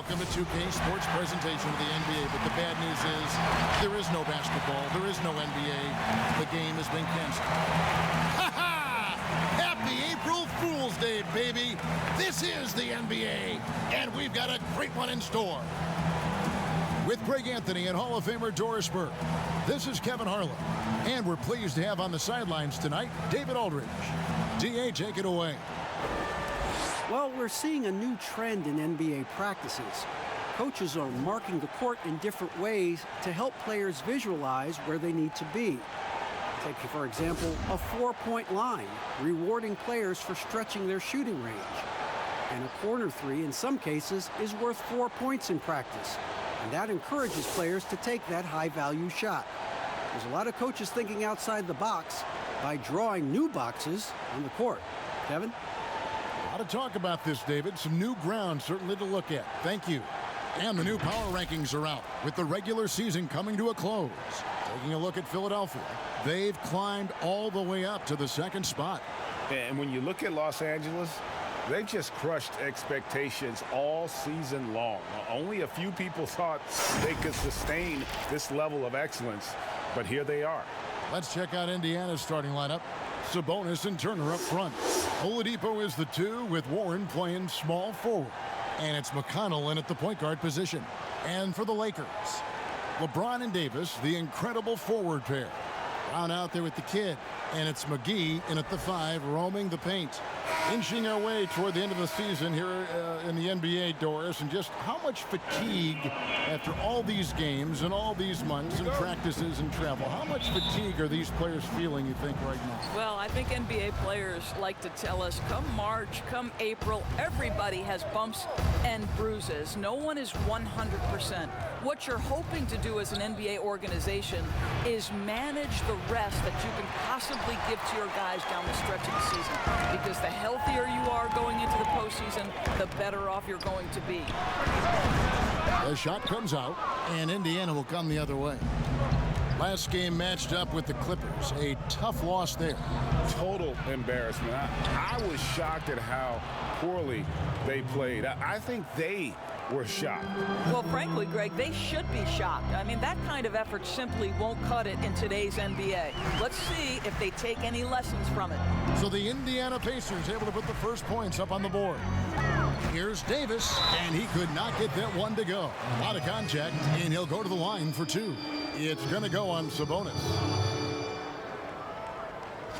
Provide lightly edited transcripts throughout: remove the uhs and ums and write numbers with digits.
Welcome to 2K Sports presentation of the NBA, but the bad news is there is no basketball, there is no NBA. The game has been canceled. Ha-ha! Happy April Fool's Day, baby! This is the NBA, and we've got a great one in store. With Greg Anthony and Hall of Famer Doris Burke, this is Kevin Harlan, and we're pleased to have on the sidelines tonight David Aldridge. DA, take it away. Well, we're seeing a new trend in NBA practices. Coaches are marking the court in different ways to help players visualize where they need to be. Take, for example, a four-point line, rewarding players for stretching their shooting range. And a corner three, in some cases, is worth 4 points in practice. And that encourages players to take that high-value shot. There's a lot of coaches thinking outside the box by drawing new boxes on the court. Kevin? A lot of talk about this, David. Some new ground certainly to look at. Thank you. And the new power rankings are out with the regular season coming to a close. Taking a look at Philadelphia, they've climbed all the way up to the second spot. And when you look at Los Angeles, they've just crushed expectations all season long. Only a few people thought they could sustain this level of excellence, but here they are. Let's check out Indiana's starting lineup. Sabonis and Turner up front. Oladipo is the 2 with Warren playing small forward. And it's McConnell in at the point guard position. And for the Lakers, LeBron and Davis, the incredible forward pair. Brown out there with the kid. And it's McGee in at the 5, roaming the paint. Inching our way toward the end of the season here in the NBA, Doris, and just how much fatigue after all these games and all these months and practices and travel, how much fatigue are these players feeling, you think, right now? Well, I think NBA players like to tell us, come March, come April, everybody has bumps and bruises. No one is 100%. What you're hoping to do as an NBA organization is manage the rest that you can possibly give to your guys down the stretch of the season, because the healthier you are going into the postseason, the better off you're going to be. The shot comes out, and Indiana will come the other way. Last game matched up with the Clippers. A tough loss there. Total embarrassment. I was shocked at how poorly they played. I think they were shocked. Well, frankly, Greg, they should be shocked. I mean, that kind of effort simply won't cut it in today's NBA. Let's see if they take any lessons from it. So the Indiana Pacers able to put the first points up on the board. Here's Davis, and he could not get that one to go. Out of contact, and he'll go to the line for 2. It's going to go on Sabonis.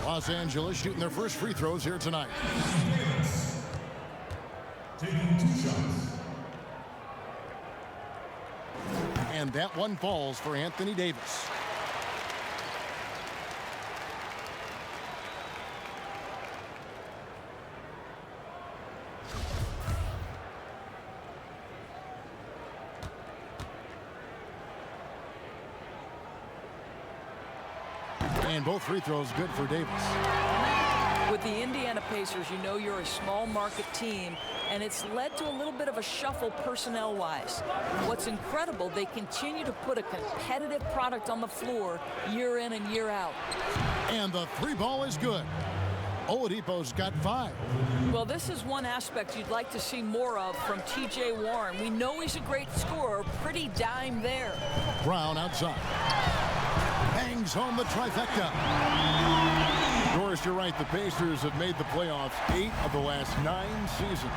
Los Angeles shooting their first free throws here tonight. Taking 2 shots. And that one falls for Anthony Davis. And both free throws good for Davis. With the Indiana Pacers, you know you're a small market team, and it's led to a little bit of a shuffle personnel-wise. What's incredible, they continue to put a competitive product on the floor year in and year out. And the 3 ball is good. Oladipo's got 5. Well, this is one aspect you'd like to see more of from T.J. Warren. We know he's a great scorer, pretty dime there. Brown outside. Bangs home the trifecta. Doris, you're right. The Pacers have made the playoffs 8 of the last 9 seasons.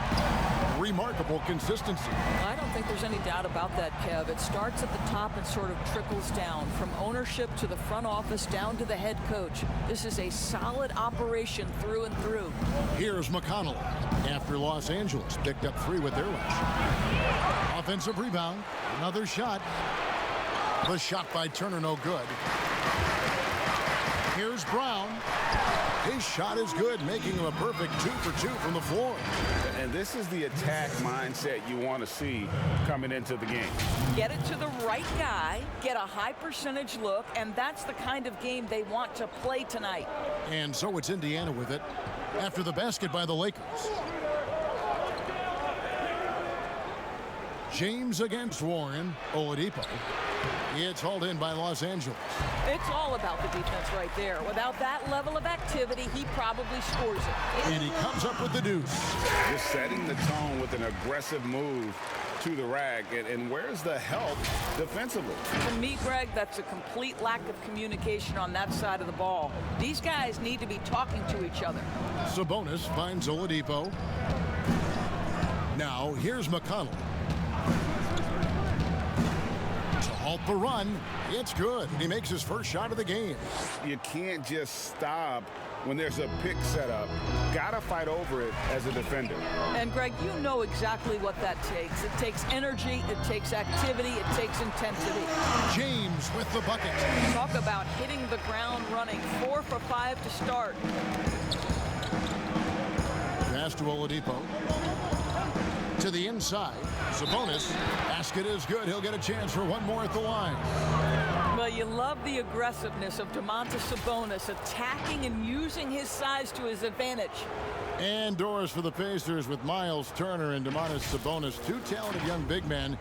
Remarkable consistency. I don't think there's any doubt about that, Kev. It starts at the top and sort of trickles down from ownership to the front office down to the head coach. This is a solid operation through and through. Here's McConnell after Los Angeles picked up 3 with their lunch. Offensive rebound. Another shot. The shot by Turner no good. Here's Brown. His shot is good, making him a perfect 2 for 2 from the floor. And this is the attack mindset you want to see coming into the game. Get it to the right guy, get a high percentage look, and that's the kind of game they want to play tonight. And so it's Indiana with it after the basket by the Lakers. James against Warren. Oladipo. It's hauled in by Los Angeles. It's all about the defense right there. Without that level of activity, he probably scores it. And he comes up with the deuce. Just setting the tone with an aggressive move to the rack. And where's the help defensively? To me, Greg, that's a complete lack of communication on that side of the ball. These guys need to be talking to each other. Sabonis finds Oladipo. Now, here's McConnell. To halt the run, it's good. He makes his first shot of the game. You can't just stop when there's a pick set up. Gotta fight over it as a defender. And Greg, you know exactly what that takes. It takes energy, it takes activity, it takes intensity. James with the bucket. Talk about hitting the ground running. 4 for 5 to start. Pass to Oladipo. To the inside. Sabonis. Basket is good. He'll get a chance for one more at the line. Well, you love the aggressiveness of Domantas Sabonis, attacking and using his size to his advantage. And doors for the Pacers with Miles Turner and Domantas Sabonis, two talented young big men.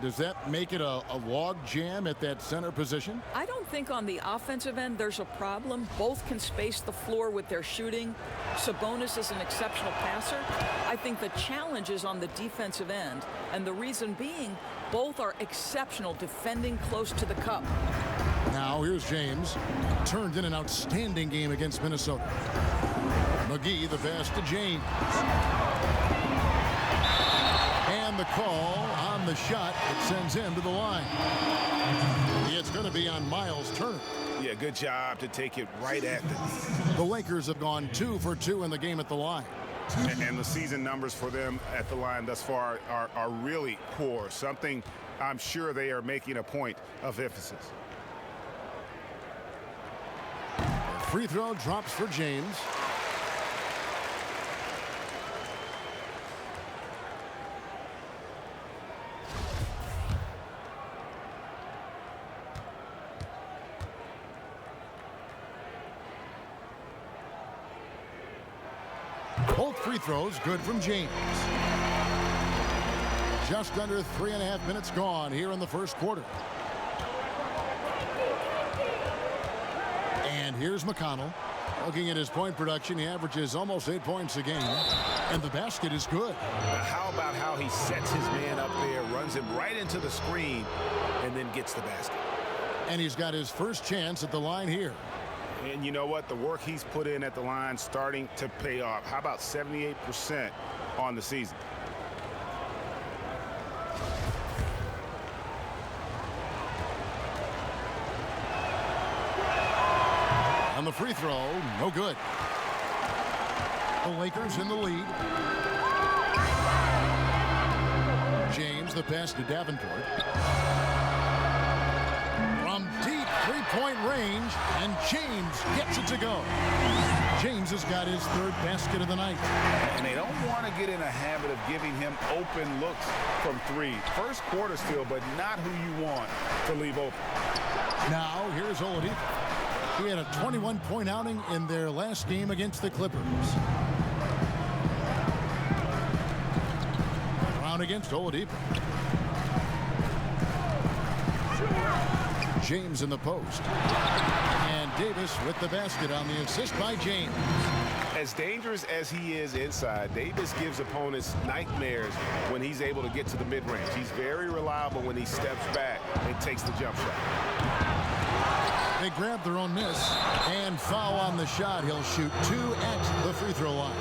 Does that make it a log jam at that center position? I don't think on the offensive end there's a problem. Both can space the floor with their shooting. Sabonis is an exceptional passer. I think the challenge is on the defensive end, and the reason being both are exceptional defending close to the cup. Now here's James. Turned in an outstanding game against Minnesota. McGee the pass to James. And the call on the shot that sends him to the line. It's going to be on Miles Turner. Yeah, good job to take it right at the knee. The Lakers have gone 2 for 2 in the game at the line. And the season numbers for them at the line thus far are really poor. Something I'm sure they are making a point of emphasis. Free throw drops for James. Both free throws good from James. Just under 3.5 minutes gone here in the first quarter. And here's McConnell. Looking at his point production, he averages almost 8 points a game. And the basket is good. Now how about how he sets his man up there, runs him right into the screen, and then gets the basket. And he's got his first chance at the line here. And you know what? The work he's put in at the line starting to pay off. How about 78% on the season? On the free throw, no good. The Lakers in the lead. James, the pass to Davenport. From deep three-point range, and James gets it to go. James has got his third basket of the night. And they don't want to get in a habit of giving him open looks from three. First quarter still, but not who you want to leave open. Now, here's Oladipo. He had a 21-point outing in their last game against the Clippers. Brown against Oladipo. James in the post. And Davis with the basket on the assist by James. As dangerous as he is inside, Davis gives opponents nightmares when he's able to get to the mid-range. He's very reliable when he steps back and takes the jump shot. They grab their own miss and foul on the shot. He'll shoot 2 at the free throw line.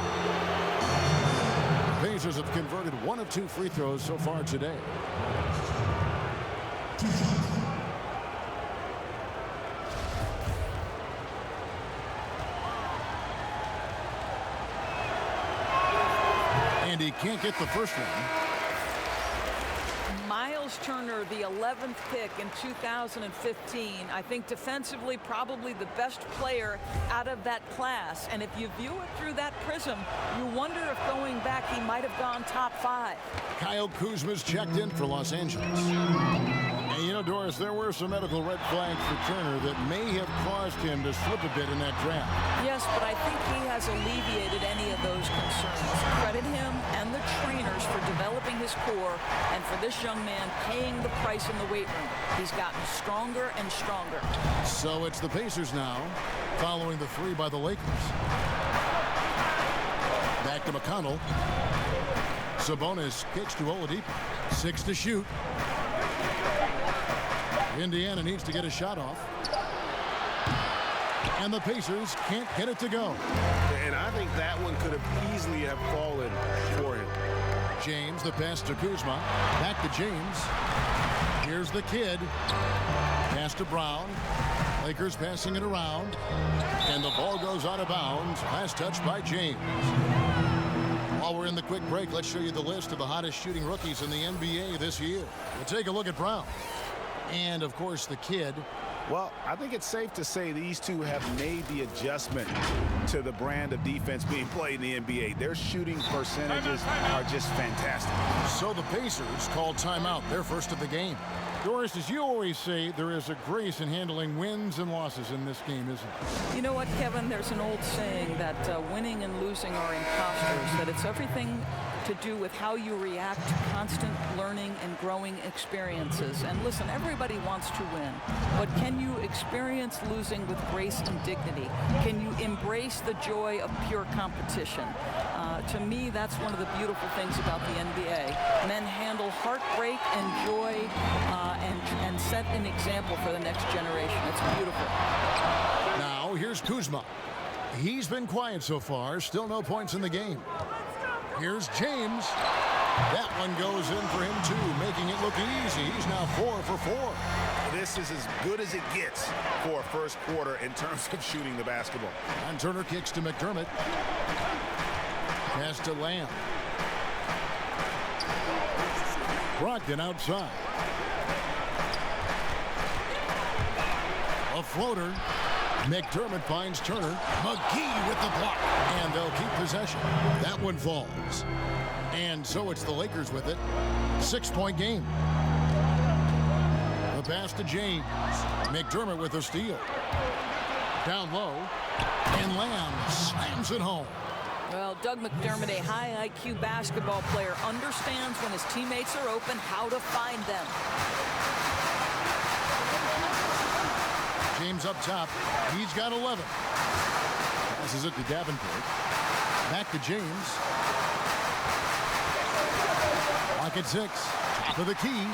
The Pacers have converted 1 of 2 free throws so far today. And he can't get the first one. Miles Turner, the 11th pick in 2015. I think defensively probably the best player out of that class. And if you view it through that prism, you wonder if going back he might have gone top 5. Kyle Kuzma's checked in for Los Angeles. And you know, Doris, there were some medical red flags for Turner that may have caused him to slip a bit in that draft. Yes, but I think he has alleviated any of those concerns. Credit him and the trainers for developing his core and for this young man paying the price in the weight room. He's gotten stronger and stronger. So it's the Pacers now, following the 3 by the Lakers. Back to McConnell. Sabonis kicks to Oladipo. 6 to shoot. Indiana needs to get a shot off. And the Pacers can't get it to go. And I think that one could have easily have fallen for him. James, the pass to Kuzma. Back to James. Here's the kid. Pass to Brown. Lakers passing it around. And the ball goes out of bounds. Last touch by James. While we're in the quick break, let's show you the list of the hottest shooting rookies in the NBA this year. We'll take a look at Brown. And, of course, the kid. Well, I think it's safe to say these two have made the adjustment to the brand of defense being played in the NBA. Their shooting percentages are just fantastic. So the Pacers called timeout, their first of the game. Doris, as you always say, there is a grace in handling wins and losses in this game, isn't there? You know what, Kevin? There's an old saying that winning and losing are imposters, that it's everything to do with how you react to constant learning and growing experiences. And listen, everybody wants to win, but can you experience losing with grace and dignity? Can you embrace the joy of pure competition? To me, that's one of the beautiful things about the NBA. Men handle heartbreak and joy and set an example for the next generation. It's beautiful. Now, here's Kuzma. He's been quiet so far. Still no points in the game. Here's James. That one goes in for him, too, making it look easy. He's now 4 for 4. This is as good as it gets for a first quarter in terms of shooting the basketball. And Turner kicks to McDermott. Pass to Lamb. Brogdon outside. A floater. McDermott finds Turner. McGee with the block. And they'll keep possession. That one falls. And so it's the Lakers with it. 6-point game. The pass to James. McDermott with a steal. Down low. And Lamb slams it home. Well, Doug McDermott, a high IQ basketball player, understands when his teammates are open how to find them. James up top. He's got 11. Passes it to Davenport. Back to James. Clock at 6. Top of the key.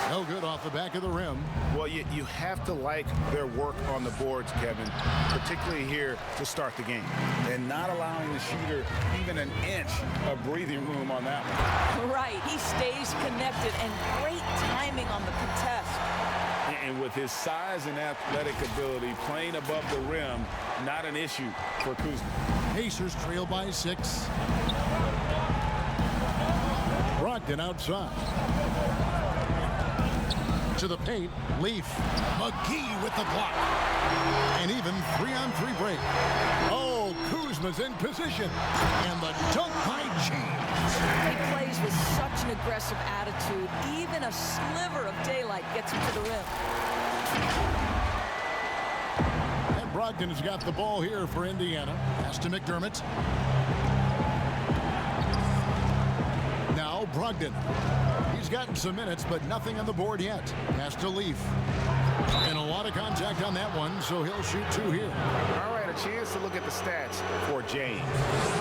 No good off the back of the rim. Well, you have to like their work on the boards, Kevin, particularly here to start the game. And not allowing the shooter even an inch of breathing room on that one. Right. He stays connected and great timing on the contest. And with his size and athletic ability, playing above the rim, not an issue for Kuzma. Pacers trail by 6. Brogdon outside. To the paint, Leaf. McGee with the block. And even 3-on-3 break. Oh, Kuzma's in position. And the dunk by James. He plays with such an aggressive attitude. Even a sliver of daylight gets him to the rim. And Brogdon has got the ball here for Indiana. Pass to McDermott. Now Brogdon. He's gotten some minutes, but nothing on the board yet. Pass to Leaf. And a lot of contact on that one, so he'll shoot 2 here. All right, a chance to look at the stats for James.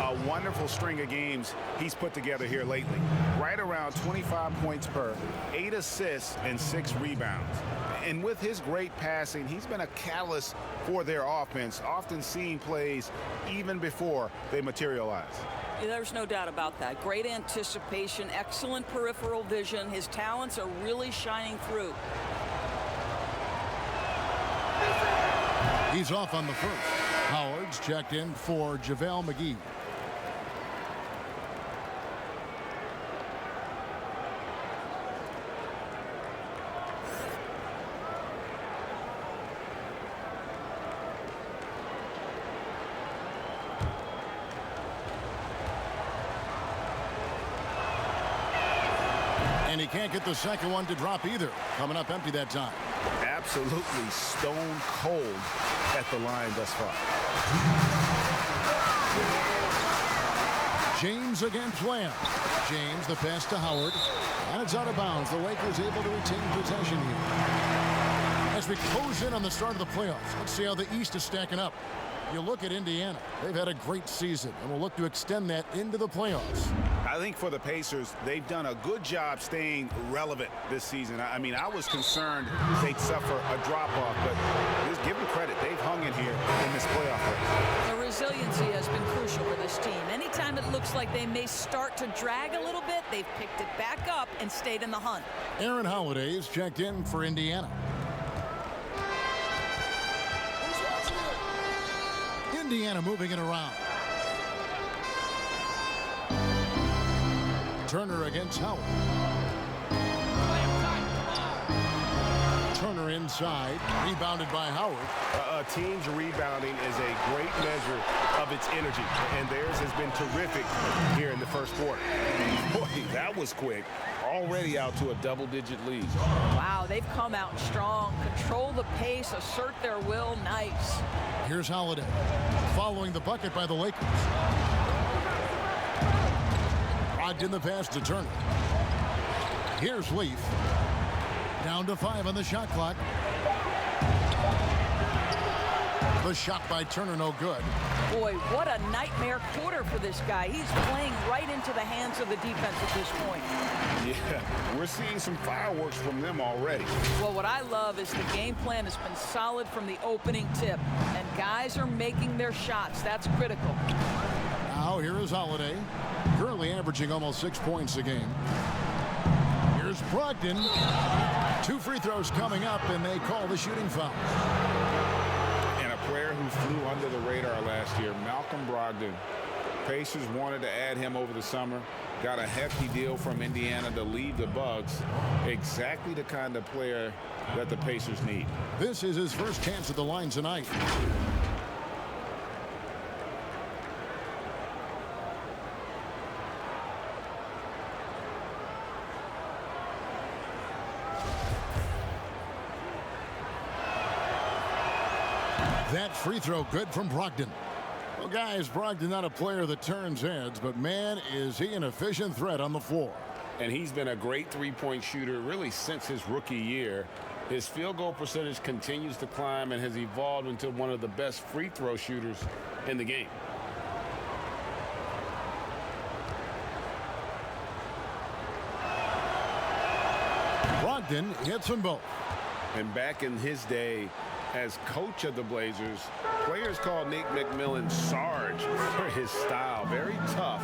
A wonderful string of games he's put together here lately. Right around 25 points per, 8 assists, and 6 rebounds. And with his great passing, he's been a catalyst for their offense, often seeing plays even before they materialize. There's no doubt about that. Great anticipation, excellent peripheral vision. His talents are really shining through. He's off on the first. Howard's checked in for JaVale McGee. And he can't get the second one to drop either. Coming up empty that time. Absolutely stone cold at the line thus far. James against Lamb. James, the pass to Howard. And it's out of bounds. The Lakers able to retain possession here. As we close in on the start of the playoffs, let's see how the East is stacking up. You look at Indiana. They've had a great season and will look to extend that into the playoffs. I think for the Pacers, they've done a good job staying relevant this season. I mean, I was concerned they'd suffer a drop-off, but just give them credit. They've hung in here in this playoff race. The resiliency has been crucial for this team. Anytime it looks like they may start to drag a little bit, they've picked it back up and stayed in the hunt. Aaron Holiday is checked in for Indiana. Indiana moving it around. Turner against Howard. Turner inside, rebounded by Howard. A team's rebounding is a great measure of its energy, and theirs has been terrific here in the first quarter. Boy, that was quick. Already out to a double-digit lead. Wow, they've come out strong, control the pace, assert their will. Nice. Here's Holiday, following the bucket by the Lakers. In the pass to Turner. Here's Leaf. Down to 5 on the shot clock. The shot by Turner, no good. Boy, what a nightmare quarter for this guy. He's playing right into the hands of the defense at this point. Yeah, we're seeing some fireworks from them already. Well, what I love is the game plan has been solid from the opening tip, and guys are making their shots. That's critical. Now here is Holiday, currently averaging almost 6 points a game. Here's Brogdon. 2 free throws coming up, and they call the shooting foul. And a player who flew under the radar last year, Malcolm Brogdon. Pacers wanted to add him over the summer. Got a hefty deal from Indiana to leave the Bucks. Exactly the kind of player that the Pacers need. This is his first chance at the line tonight. That free throw good from Brogdon. Well, guys, Brogdon not a player that turns heads, but man, is he an efficient threat on the floor. And he's been a great three-point shooter really since his rookie year. His field goal percentage continues to climb and has evolved into one of the best free throw shooters in the game. Brogdon hits them both. And back in his day as coach of the Blazers, players called Nate McMillan Sarge for his style. Very tough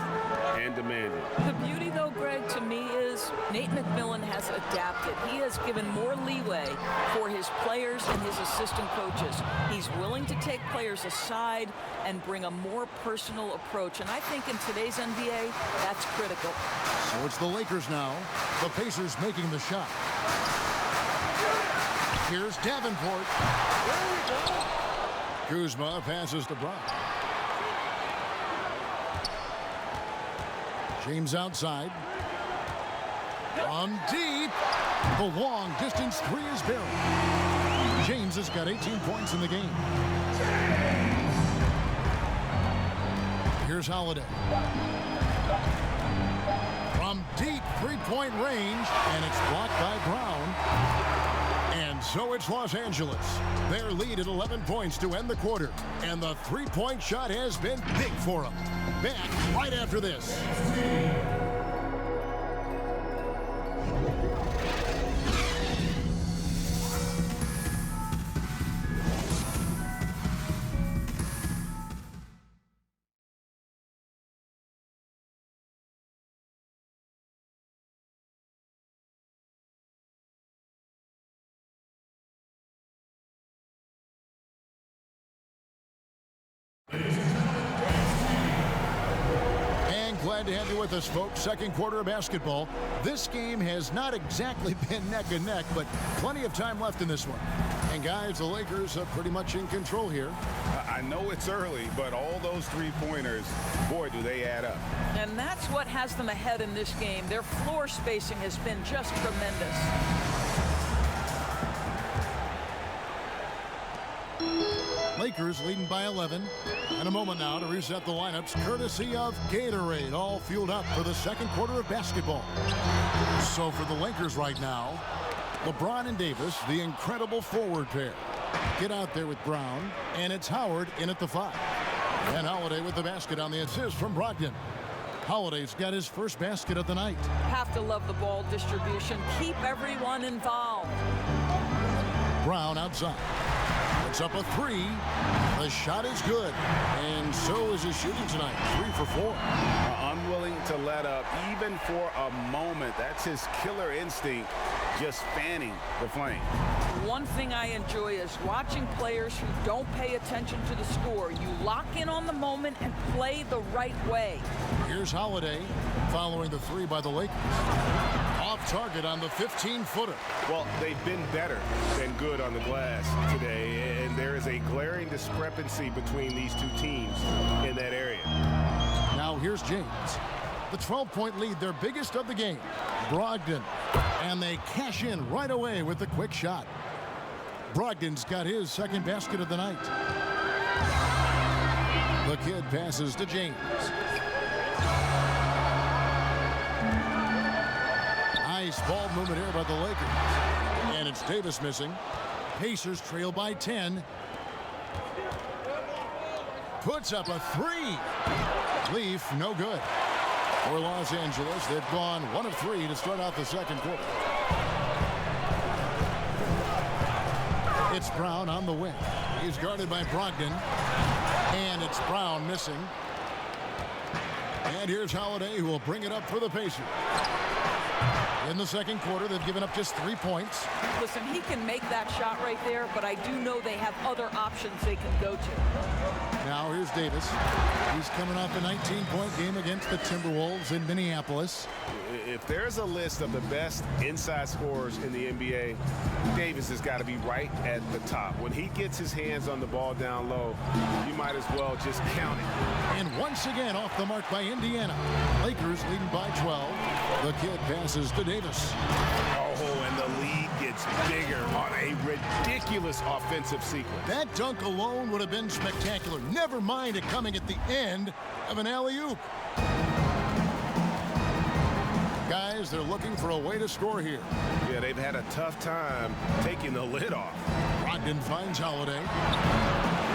and demanding. The beauty, though, Greg, to me is Nate McMillan has adapted. He has given more leeway for his players and his assistant coaches. He's willing to take players aside and bring a more personal approach. And I think in today's NBA, that's critical. So it's the Lakers now. The Pacers making the shot. Here's Davenport. Kuzma passes to Brown. James outside. From deep. The long distance three is buried. James has got 18 points in the game. Here's Holiday. From deep three-point range, and it's blocked by Brown. And so it's Los Angeles. Their lead at 11 points to end the quarter. And the three-point shot has been big for them. Back right after this. Glad to have you with us, folks. Second quarter of basketball. This game has not exactly been neck and neck, but plenty of time left in this one. And guys, the Lakers are pretty much in control here. I know it's early, but all those three-pointers, boy, do they add up. And that's what has them ahead in this game. Their floor spacing has been just tremendous. Lakers leading by 11. And a moment now to reset the lineups courtesy of Gatorade, all fueled up for the second quarter of basketball. So for the Lakers right now, LeBron and Davis, the incredible forward pair. get out there with Brown, and it's Howard in at the 5. And Holiday with the basket on the assist from Brogdon. Holiday's got his first basket of the night. Have to love the ball distribution. Keep everyone involved. Brown outside. Puts up a 3. The shot is good. And so is his shooting tonight. 3 for 4. Unwilling to let up even for a moment. That's his killer instinct, just fanning the flame. One thing I enjoy is watching players who don't pay attention to the score. You lock in on the moment and play the right way. Here's Holiday following the 3 by the Lakers. Off target on the 15-footer. Well, they've been better than good on the glass today, and there is a glaring discrepancy between these two teams in that area. Now here's James. The 12-point lead, their biggest of the game. Brogdon. And they cash in right away with the quick shot. Brogdon's got his second basket of the night. The kid passes to James. Nice ball movement here by the Lakers. And it's Davis missing. Pacers trail by 10. Puts up a 3. Leaf, no good. For Los Angeles, they've gone 1 of 3 to start out the second quarter. It's Brown on the wing. He's guarded by Brogdon. And it's Brown missing. And here's Holiday, who will bring it up for the Pacers. In the second quarter, they've given up just 3 points. Listen, he can make that shot right there, but I do know they have other options they can go to. Now here's Davis. He's coming off a 19-point game against the Timberwolves in Minneapolis. If there's a list of the best inside scorers in the NBA, Davis has got to be right at the top. When he gets his hands on the ball down low, you might as well just count it. And once again off the mark by Indiana. Lakers leading by 12. The kid passes to Davis. Oh, and the lead gets bigger on a ridiculous offensive sequence. That dunk alone would have been spectacular. Never mind it coming at the end of an alley-oop. Guys, they're looking for a way to score here. Yeah, they've had a tough time taking the lid off. Brogdon finds Holiday.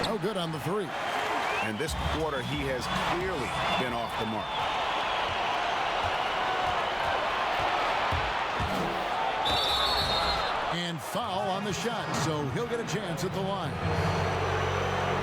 No good on the 3. And this quarter, he has clearly been off the mark. And foul on the shot, so he'll get a chance at the line.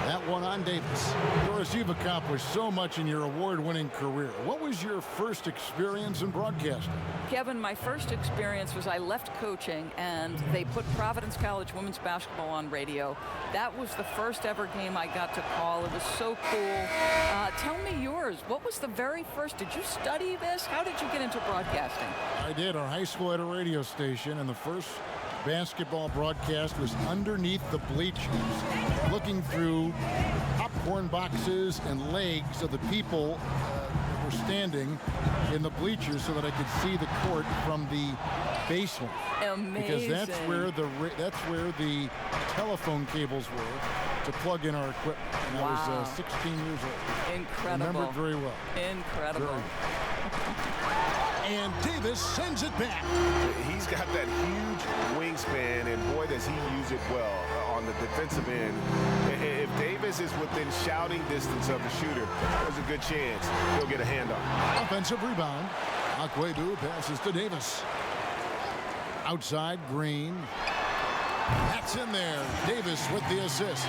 That one on Davis. Doris, you've accomplished so much in your award-winning career. What was your first experience in broadcasting? Kevin, my first experience was I left coaching and they put Providence College women's basketball on radio. That was the first ever game I got to call. It was so cool. Tell me yours. What was the very first? Did you study this? How did you get into broadcasting? I did. Our high school had a radio station, and the first basketball broadcast was underneath the bleachers, looking through popcorn boxes and legs of the people that were standing in the bleachers so that I could see the court from the basement. Amazing. Because that's where the telephone cables were to plug in our equipment. And wow. I was 16 years old. Incredible. Remember it very well. Incredible. And Davis sends it back. He's got that huge wingspan, and boy, does he use it well on the defensive end. If Davis is within shouting distance of the shooter, there's a good chance he'll get a handoff. Offensive rebound. A.Akwuegbu passes to Davis. Outside, Green. That's in there. Davis with the assist.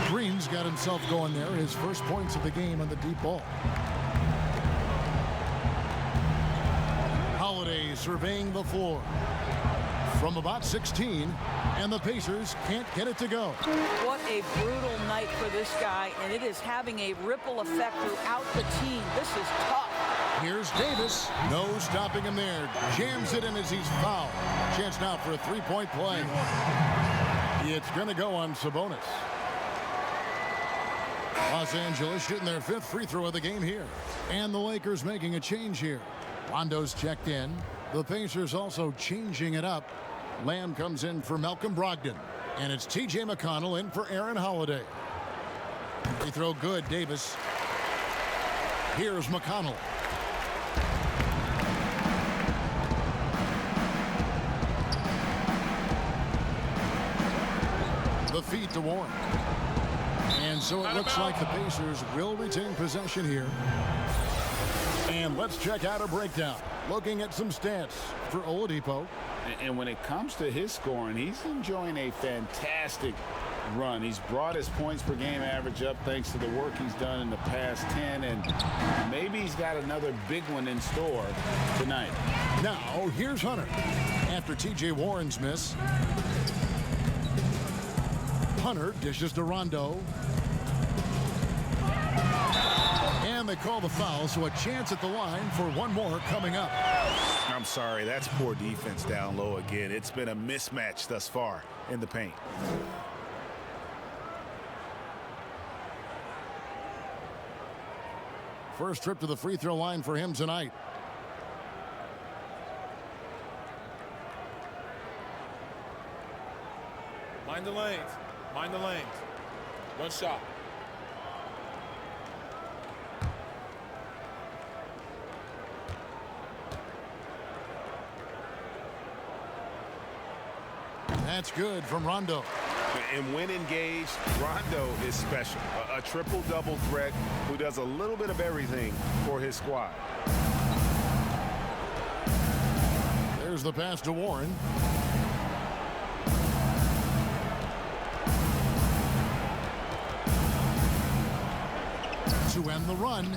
Green's got himself going there. His first points of the game on the deep ball. Holiday surveying the floor from about 16, and the Pacers can't get it to go. What a brutal night for this guy, and it is having a ripple effect throughout the team. This is tough. Here's Davis. No stopping him there. Jams it in as he's fouled. Chance now for a three-point play. It's going to go on Sabonis. Los Angeles shooting their 5th free throw of the game here. And the Lakers making a change here. Rondo's checked in. The Pacers also changing it up. Lamb comes in for Malcolm Brogdon. And it's T.J. McConnell in for Aaron Holiday. Free throw good, Davis. Here's McConnell. The the feed to Warren. And so it looks like the Pacers will retain possession here. And let's check out a breakdown. Looking at some stats for Oladipo. And when it comes to his scoring, he's enjoying a fantastic run. He's brought his points per game average up thanks to the work he's done in the past 10, and maybe he's got another big one in store tonight. Now, here's Hunter. After T.J. Warren's miss, Hunter dishes to Rondo. And they call the foul, so a chance at the line for one more coming up. I'm sorry, that's poor defense down low again. It's been a mismatch thus far in the paint. First trip to the free throw line for him tonight. Mind the lanes. Mind the lanes. One shot. That's good from Rondo. And when engaged, Rondo is special. A triple-double threat who does a little bit of everything for his squad. There's the pass to Warren. To end the run.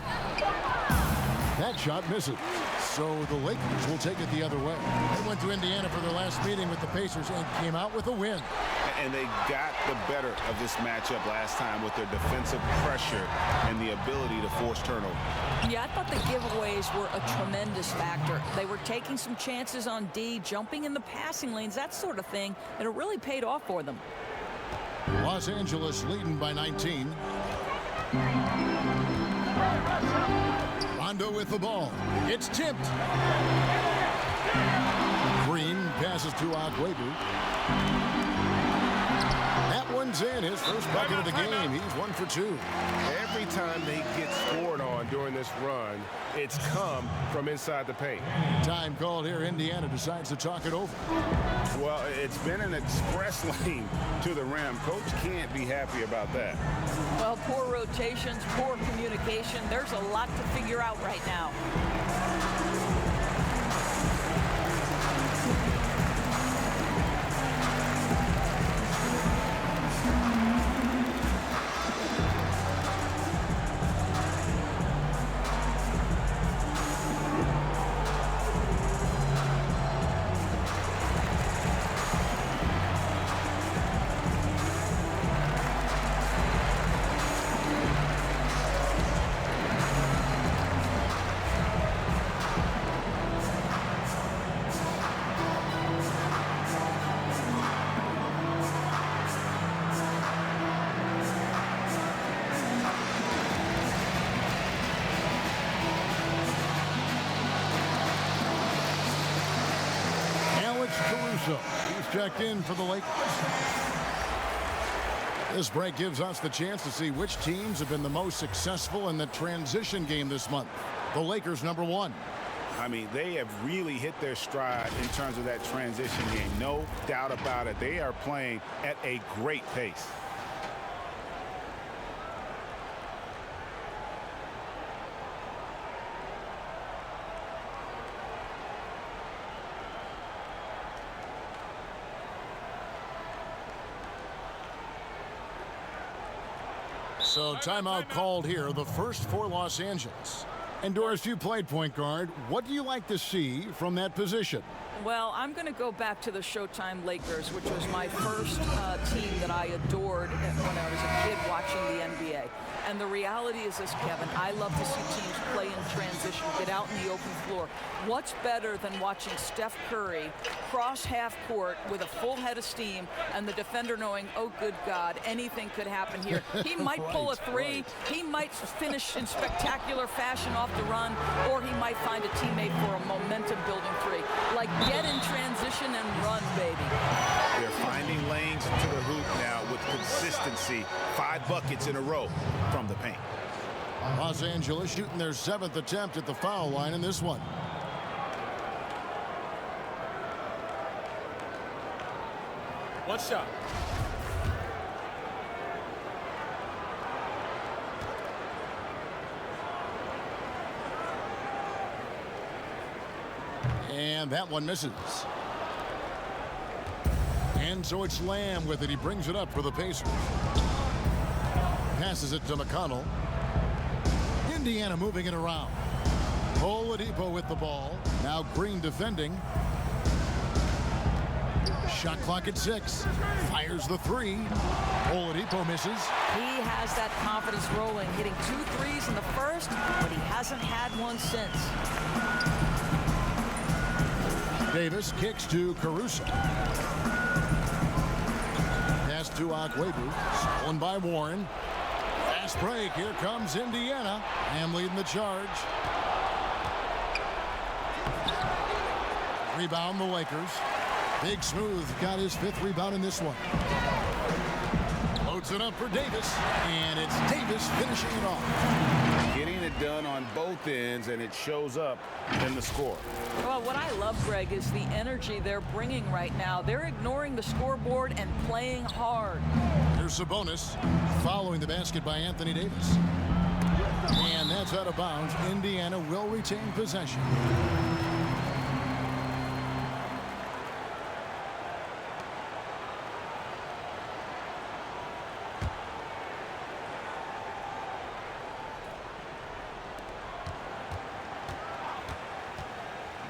That shot misses. So the Lakers will take it the other way. They went to Indiana for their last meeting with the Pacers and came out with a win. And they got the better of this matchup last time with their defensive pressure and the ability to force turnover. Yeah, I thought the giveaways were a tremendous factor. They were taking some chances on D, jumping in the passing lanes, that sort of thing, and it really paid off for them. Los Angeles leading by 19. Rondo with the ball. It's tipped. Green passes to A.Akwuegbu. That one's in. His first bucket of the game. He's 1 for 2. Every time they get scored on during this run, it's come from inside the paint. Time called here. Indiana decides to talk it over. Well, it's been an express lane to the rim. Coach can't be happy about that. Well, poor rotations, poor communication. There's a lot to figure out right now. He's checked in for the Lakers. This break gives us the chance to see which teams have been the most successful in the transition game this month. The Lakers, number 1. I mean, they have really hit their stride in terms of that transition game. No doubt about it. They are playing at a great pace. So timeout called here, the first for Los Angeles. And Doris, you played point guard. What do you like to see from that position? Well, I'm going to go back to the Showtime Lakers, which was my first team that I adored when I was a kid watching the NBA. And the reality is this, Kevin, I love to see teams play in transition, get out in the open floor. What's better than watching Steph Curry cross half court with a full head of steam and the defender knowing, oh, good God, anything could happen here. He might pull a three, he might finish in spectacular fashion off the run, or he might find a teammate for a momentum-building three. Like, get in transition and run, baby. They're finding lanes to the hoop now with consistency. 5 buckets in a row from the paint. Los Angeles shooting their 7th attempt at the foul line in this one. One shot. And that one misses. And so it's Lamb with it. He brings it up for the Pacers. Passes it to McConnell. Indiana moving it around. Oladipo with the ball. Now Green defending. Shot clock at 6. Fires the 3. Oladipo misses. He has that confidence rolling, hitting 2 threes in the first, but he hasn't had one since. Davis kicks to Caruso. Pass to A.Akwuegbu. Stolen by Warren. Fast break. Here comes Indiana. Ham leading the charge. Rebound the Lakers. Big Smooth got his 5th rebound in this one. Loads it up for Davis, and it's Davis finishing it off. Getting it done on both ends, and it shows up in the score. Well, what I love, Greg, is the energy they're bringing right now. They're ignoring the scoreboard and playing hard. Here's Sabonis following the basket by Anthony Davis. And that's out of bounds. Indiana will retain possession.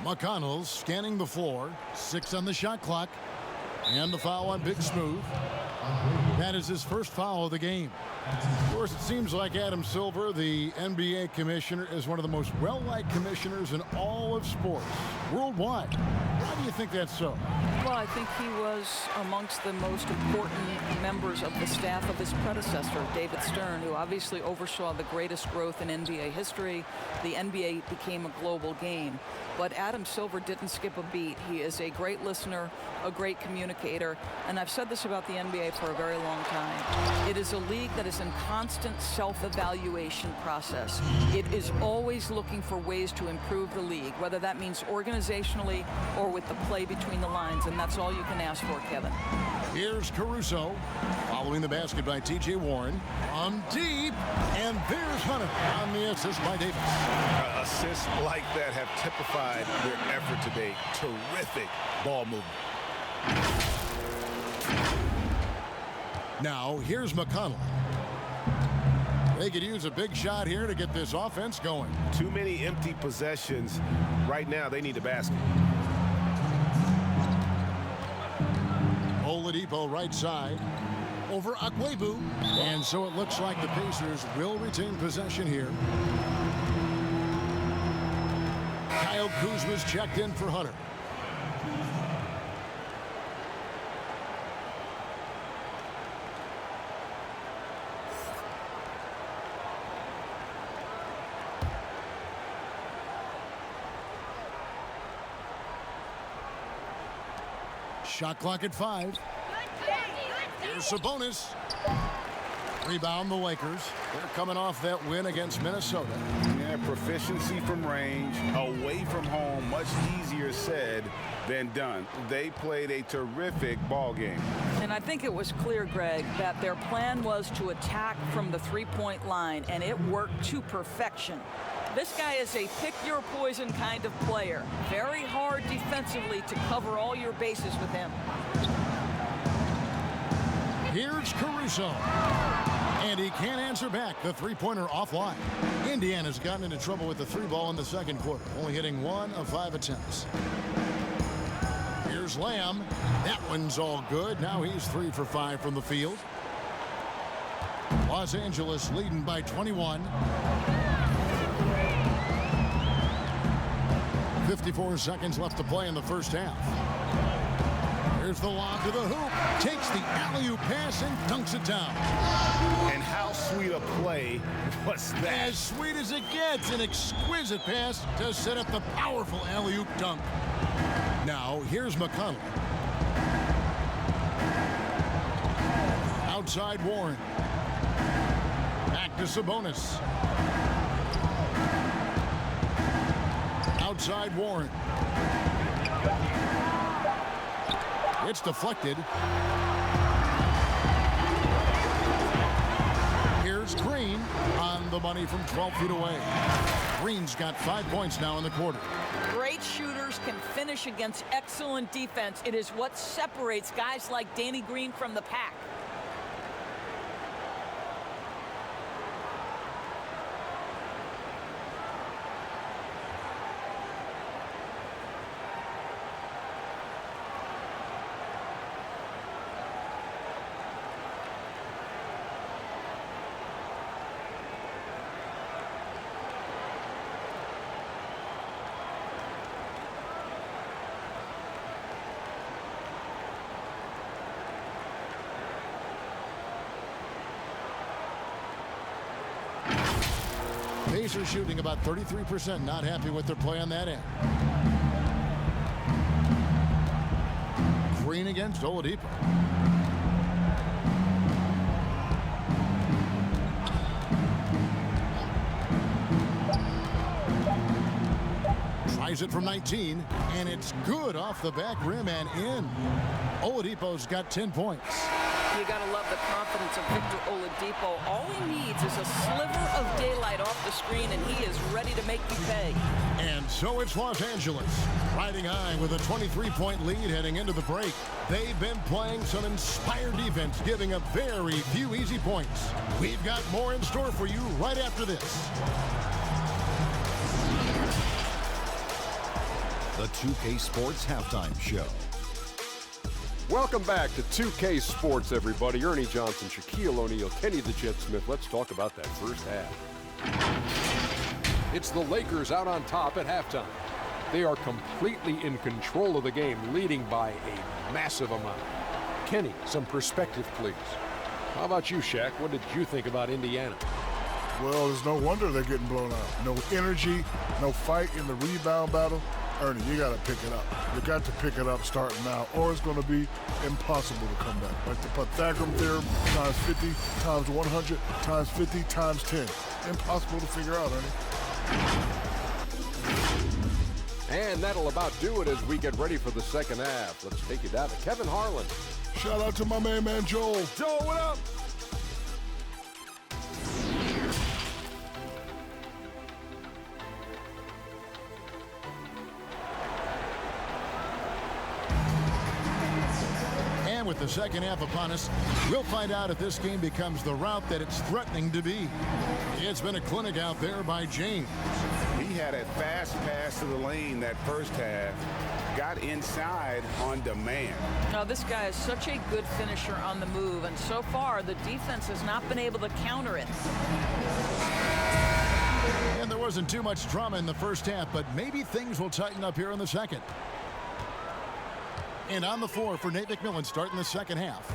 McConnell scanning the floor. 6 on the shot clock. And the foul on Big Smooth. That is his first foul of the game. Of course, it seems like Adam Silver, the NBA commissioner, is one of the most well-liked commissioners in all of sports worldwide. Why do you think that's so? Well, I think he was amongst the most important members of the staff of his predecessor, David Stern, who obviously oversaw the greatest growth in NBA history. The NBA became a global game. But Adam Silver didn't skip a beat. He is a great listener, a great communicator, and I've said this about the NBA for a very long time. It is a league that is in constant self-evaluation process. It is always looking for ways to improve the league, whether that means organizationally or with the play between the lines, and that's all you can ask for, Kevin. Here's Caruso following the basket by T.J. Warren. On deep, and there's Hunter on the assist by Davis. Assists like that have typified their effort today. Terrific ball movement. Now, here's McConnell. They could use a big shot here to get this offense going. Too many empty possessions. Right now, they need a basket. Oladipo right side over Akwuegbu. And so it looks like the Pacers will retain possession here. Kyle Kuzma's checked in for Hunter. Shot clock at 5. Here's Sabonis. Rebound the Lakers. They're coming off that win against Minnesota. Yeah, proficiency from range, away from home, much easier said than done. They played a terrific ball game. And I think it was clear, Greg, that their plan was to attack from the three-point line, and it worked to perfection. This guy is a pick-your-poison kind of player. Very hard defensively to cover all your bases with him. Here's Caruso. And he can't answer back. The three-pointer offline. Indiana's gotten into trouble with the 3-ball in the second quarter, only hitting 1 of 5 attempts. Here's Lamb. That one's all good. Now he's 3 for 5 from the field. Los Angeles leading by 21. 54 seconds left to play in the first half. Here's the lob to the hoop. Takes the alley-oop pass and dunks it down. And how sweet a play was that? As sweet as it gets. An exquisite pass to set up the powerful alley-oop dunk. Now, here's McConnell. Outside Warren. Back to Sabonis. Outside Warren. It's deflected. Here's Green on the money from 12 feet away. Green's got 5 points now in the quarter. Great shooters can finish against excellent defense. It is what separates guys like Danny Green from the pack. Pacers shooting about 33%, not happy with their play on that end. Green against Oladipo. Tries it from 19, and it's good off the back rim and in. Oladipo's got 10 points. You gotta love the confidence of Victor Oladipo. All he needs is a sliver of daylight off the screen, and he is ready to make you pay. And so it's Los Angeles, riding high with a 23-point lead heading into the break. They've been playing some inspired defense, giving up very few easy points. We've got more in store for you right after this. The 2K Sports Halftime Show. Welcome back to 2K Sports, everybody. Ernie Johnson, Shaquille O'Neal, Kenny the Jet Smith. Let's talk about that first half. It's the Lakers out on top at halftime. They are completely in control of the game, leading by a massive amount. Kenny, some perspective, please. How about you, Shaq? What did you think about Indiana? Well, there's no wonder they're getting blown out. No energy, no fight in the rebound battle. Ernie, you got to pick it up. You got to pick it up starting now, or it's going to be impossible to come back. Like the Pythagorean theorem, times 50, times 100, times 50, times 10. Impossible to figure out, Ernie. And that'll about do it as we get ready for the second half. Let's take you down to Kevin Harlan. Shout out to my man Joel. Joel, what up? With the second half upon us, we'll find out if this game becomes the route that it's threatening to be. It's been a clinic out there by James. He had a fast pass to the lane that first half. Got inside on demand. Now, this guy is such a good finisher on the move, and so far the defense has not been able to counter it. And there wasn't too much drama in the first half, but maybe things will tighten up here in the second. And on the floor for Nate McMillan starting the second half.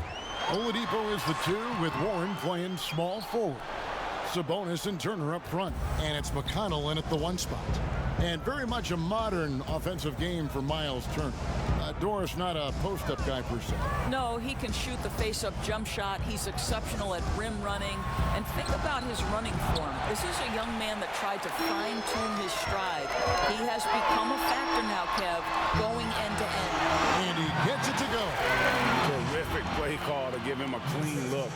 Oladipo is the 2 with Warren playing small forward. Sabonis and Turner up front. And it's McConnell in at the 1 spot. And very much a modern offensive game for Miles Turner. Doris not a post-up guy per se. No, he can shoot the face-up jump shot. He's exceptional at rim running. And think about his running form. This is a young man that tried to fine-tune his stride. He has become a factor now, Kev, going end-to-end. And he gets it to go. Terrific play call to give him a clean look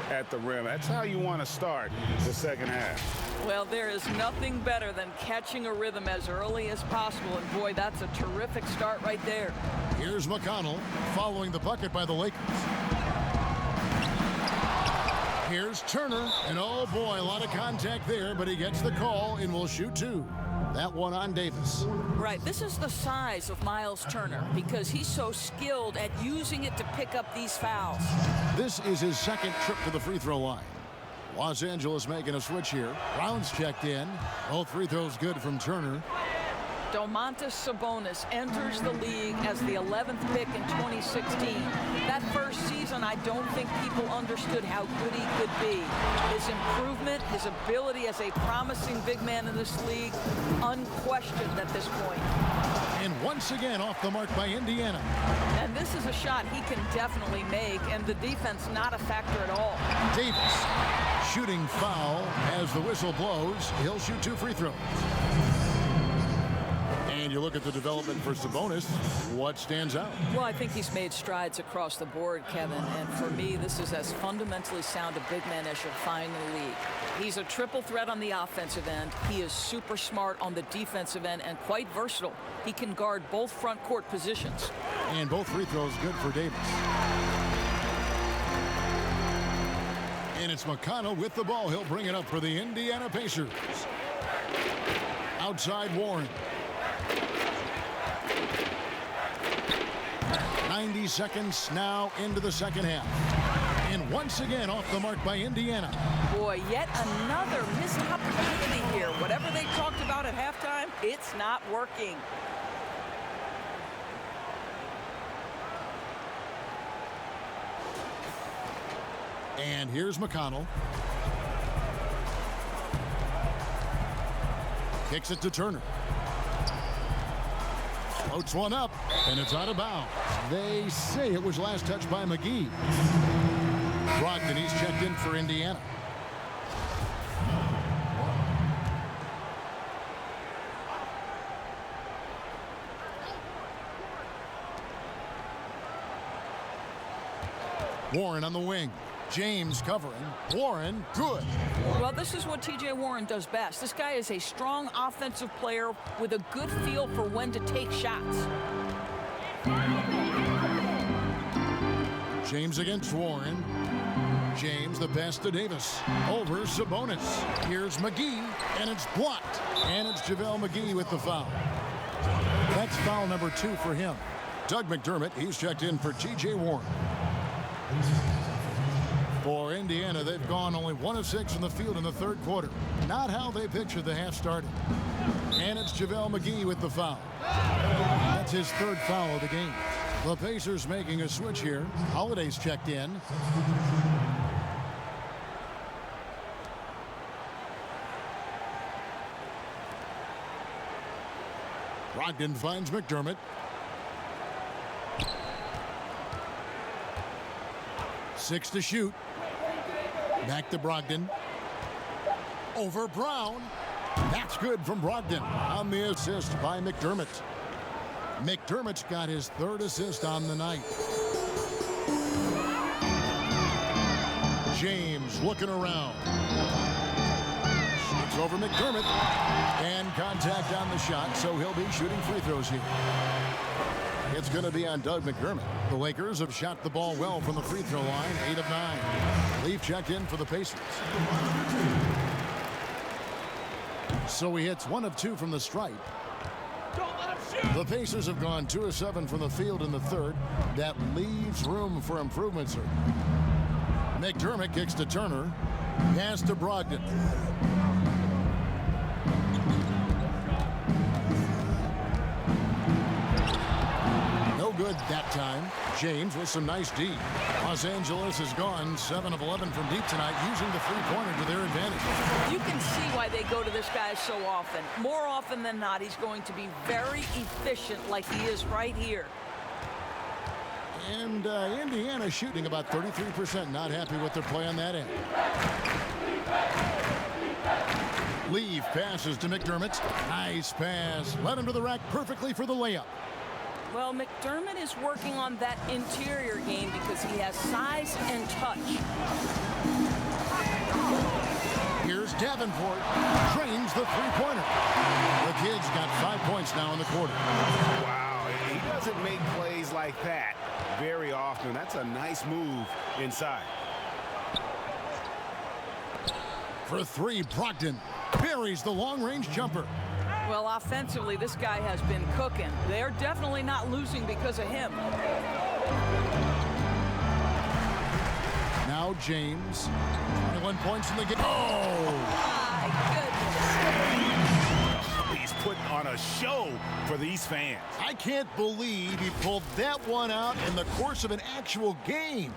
at the rim. That's how you want to start the second half. Well, there is nothing better than catching a rhythm as early as possible. And boy, that's a terrific start right there. Here's McConnell following the bucket by the Lakers. Here's Turner, and oh boy, a lot of contact there, but he gets the call and will shoot 2. That one on Davis. Right, this is the size of Miles Turner because he's so skilled at using it to pick up these fouls. This is his second trip to the free throw line. Los Angeles making a switch here. Brown's checked in. Both free throws good from Turner. Domantas Sabonis enters the league as the 11th pick in 2016. That first season, I don't think people understood how good he could be. His improvement, his ability as a promising big man in this league, unquestioned at this point. And once again off the mark by Indiana. And this is a shot he can definitely make, and the defense not a factor at all. Davis shooting foul as the whistle blows. He'll shoot 2 free throws. And And you look at the development for Sabonis, what stands out? Well, I think he's made strides across the board, Kevin. And for me, this is as fundamentally sound a big man as you'll find in the league. He's a triple threat on the offensive end. He is super smart on the defensive end and quite versatile. He can guard both front court positions. And both free throws good for Davis. And it's McConnell with the ball. He'll bring it up for the Indiana Pacers. Outside Warren. 90 seconds now into the second half. And once again off the mark by Indiana. Boy, yet another missed opportunity here. Whatever they talked about at halftime, it's not working. And here's McConnell. Kicks it to Turner. Floats one up, and it's out of bounds. They say it was last touched by McGee. Brogdon, he's checked in for Indiana. Warren on the wing. James covering. Warren, good. Well, this is what T.J. Warren does best. This guy is a strong offensive player with a good feel for when to take shots. James against Warren. James the pass to Davis. Over Sabonis. Here's McGee, and it's blocked. And it's JaVale McGee with the foul. That's foul number 2 for him. Doug McDermott, he's checked in for T.J. Warren. For Indiana, they've gone only 1 of 6 in the field in the third quarter. Not how they pictured the half started. And it's JaVale McGee with the foul. That's his third foul of the game. The Pacers making a switch here. Holiday's checked in. Brogdon finds McDermott. Six to shoot. Back to Brogdon. Over Brown. That's good from Brogdon on the assist by McDermott. McDermott's got his third assist on the night. James looking around. Shoots over McDermott. And contact on the shot, so he'll be shooting free throws here. It's going to be on Doug McDermott. The Lakers have shot the ball well from the free throw line, 8 of 9. Leaf checked in for the Pacers. So he hits 1 of 2 from the stripe. The Pacers have gone 2 of 7 from the field in the third. That leaves room for improvement, sir. McDermott kicks to Turner. Pass to Brogdon. No good that time. James with some nice D. Los Angeles has gone 7 of 11 from deep tonight, using the three-pointer to their advantage. You can see why they go to this guy so often. More often than not, he's going to be very efficient like he is right here. And Indiana shooting about 33%. Not happy with their play on that end. Leaf passes to McDermott. Nice pass. Led him to the rack perfectly for the layup. Well, McDermott is working on that interior game because he has size and touch. Here's Davenport. Drains the three-pointer. The kid's got 5 points now in the quarter. Wow, he doesn't make plays like that very often. That's a nice move inside. For 3, Brogdon buries the long-range jumper. Well, offensively, this guy has been cooking. They're definitely not losing because of him. Now James. 21 points in the game. Oh! My goodness. He's putting on a show for these fans. I can't believe he pulled that one out in the course of an actual game.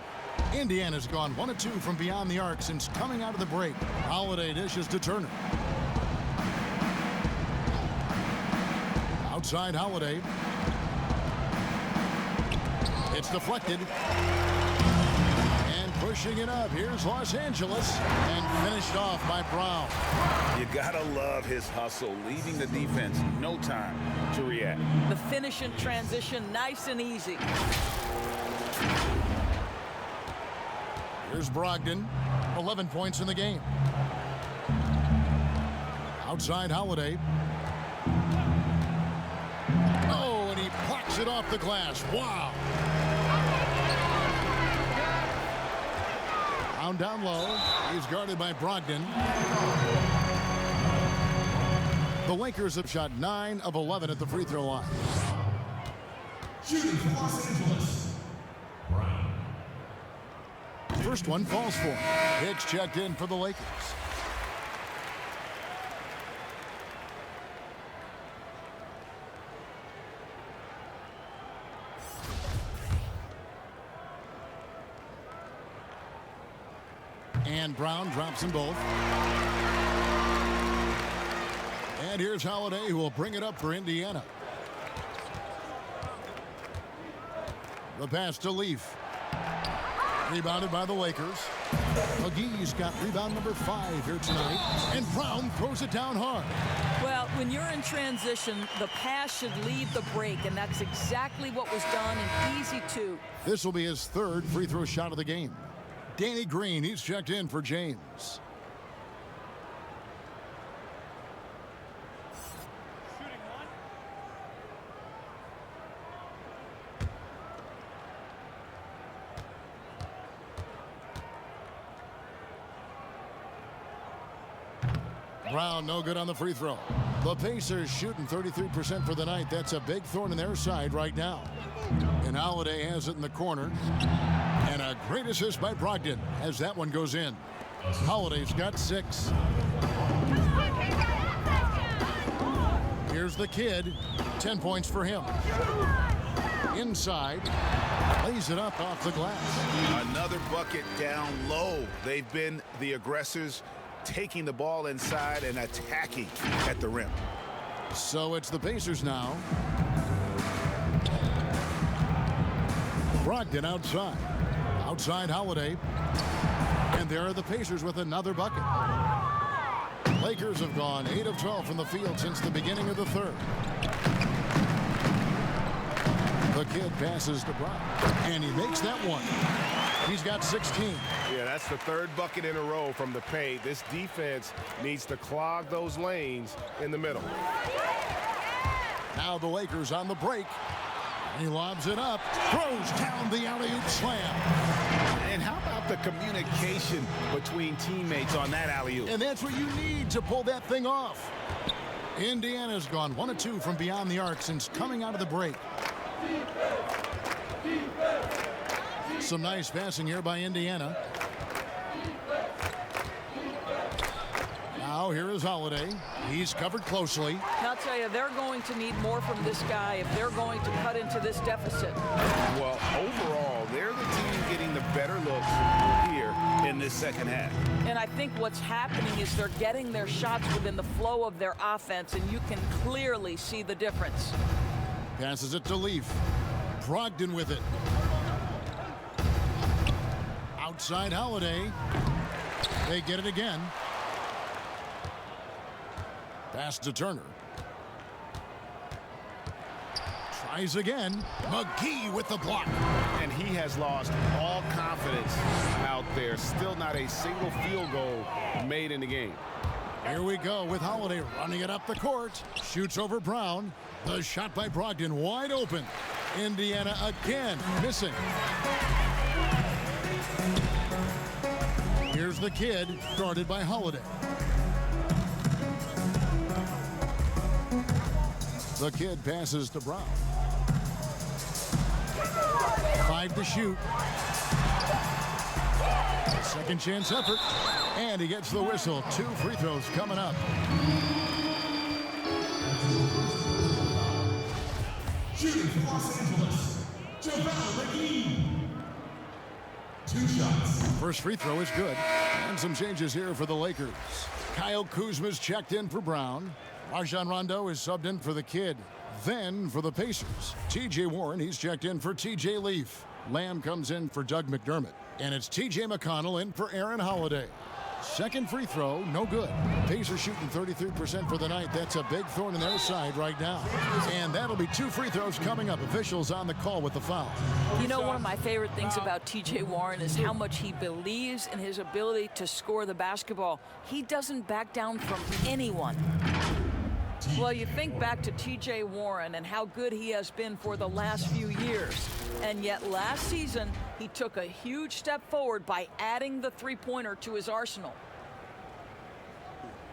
Indiana's gone 1 of 2 from beyond the arc since coming out of the break. Holiday dishes to Turner. Outside Holiday. It's deflected. And Pushing it up. Here's Los Angeles. And finished off by Brown. You gotta love his hustle, leaving the defense no time to react. The finish in transition, nice and easy. Here's Brogdon. 11 points in the game. Outside Holiday. Oh, and he plucks it off the glass. Wow. Down low. He's guarded by Brogdon. The Lakers have shot 9 of 11 at the free throw line. Shooting for Los Angeles. Brown. First one falls for him. Hicks checked in for the Lakers. And Brown drops them both. And here's Holiday, who will bring it up for Indiana. The pass to Leaf. Rebounded by the Lakers. McGee's got rebound number 5 here tonight. And Brown throws it down hard. Well, when you're in transition, the pass should lead the break, and that's exactly what was done in easy 2. This will be his 3rd free throw shot of the game. Danny Green, he's checked in for James. Brown, no good on the free throw. The Pacers shooting 33% for the night. That's a big thorn in their side right now. And Holiday has it in the corner. And a great assist by Brogdon as that one goes in. Holiday's got 6. Here's the kid. 10 points for him. Inside. Lays it up off the glass. Another bucket down low. They've been the aggressors, taking the ball inside and attacking at the rim. So it's the Pacers now. Brogdon outside. Outside Holiday. And there are the Pacers with another bucket. Lakers have gone 8 of 12 from the field since the beginning of the 3rd. The kid passes to Brown. And he makes that one. He's got 16. Yeah, that's the 3rd bucket in a row from the paint. This defense needs to clog those lanes in the middle. Now the Lakers on the break. He lobs it up, throws down the alley-oop slam. And how about the communication between teammates on that alley-oop? And that's what you need to pull that thing off. Indiana's gone 1 of 2 from beyond the arc since coming out of the break. Some nice passing here by Indiana. Now here is Holiday. He's covered closely. I'll tell you, they're going to need more from this guy if they're going to cut into this deficit. Well, overall, they're the team getting the better looks here in this second half. And I think what's happening is they're getting their shots within the flow of their offense, and you can clearly see the difference. Passes it to Leaf. Brogdon with it. Outside Holiday. They get it again. Pass to Turner. Tries again. McGee with the block. And he has lost all confidence out there. Still not a single field goal made in the game. Here we go with Holiday running it up the court. Shoots over Brown. The shot by Brogdon wide open. Indiana again missing. Here's the kid, guarded by Holiday. The kid passes to Brown. 5 to shoot. Second chance effort. And he gets the whistle. 2 free throws coming up. Shooting for Los Angeles, J.Hicks. 2 shots. First free throw is good. And some changes here for the Lakers. Kyle Kuzma's checked in for Brown. Rajon Rondo is subbed in for the kid. Then for the Pacers, T.J. Warren, he's checked in for T.J. Leaf. Lamb comes in for Doug McDermott. And it's T.J. McConnell in for Aaron Holiday. Second free throw, no good. Pacers shooting 33% for the night. That's a big thorn in their side right now. And that'll be 2 free throws coming up. Officials on the call with the foul. You know, one of my favorite things about T.J. Warren is how much he believes in his ability to score the basketball. He doesn't back down from anyone. Well, you think back to T.J. Warren and how good he has been for the last few years. And yet last season, he took a huge step forward by adding the three-pointer to his arsenal.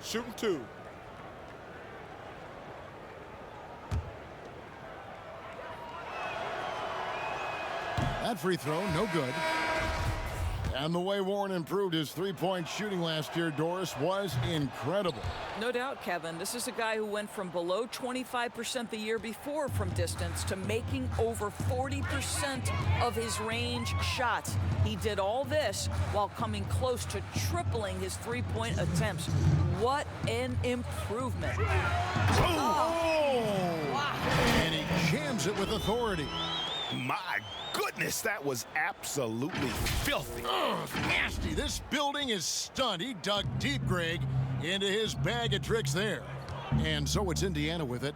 Shooting 2. That free throw, no good. And the way Warren improved his three-point shooting last year, Doris, was incredible. No doubt, Kevin. This is a guy who went from below 25% the year before from distance to making over 40% of his range shots. He did all this while coming close to tripling his three-point attempts. What an improvement. Oh! Wow. And he jams it with authority. My goodness, that was absolutely filthy. Ugh, nasty. This building is stunned. He dug deep, Greg, into his bag of tricks there. And so it's Indiana with it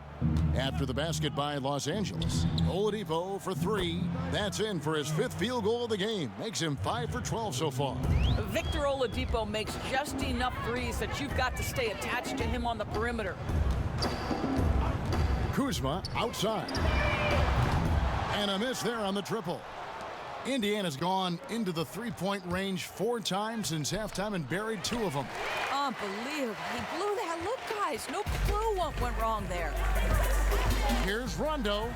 after the basket by Los Angeles. Oladipo for 3. That's in for his 5th field goal of the game. Makes him 5 for 12 so far. Victor Oladipo makes just enough threes that you've got to stay attached to him on the perimeter. Kuzma outside. And a miss there on the triple. Indiana's gone into the three-point range 4 times since halftime and buried 2 of them. Unbelievable. He blew that. Look, guys, no clue what went wrong there. Here's Rondo.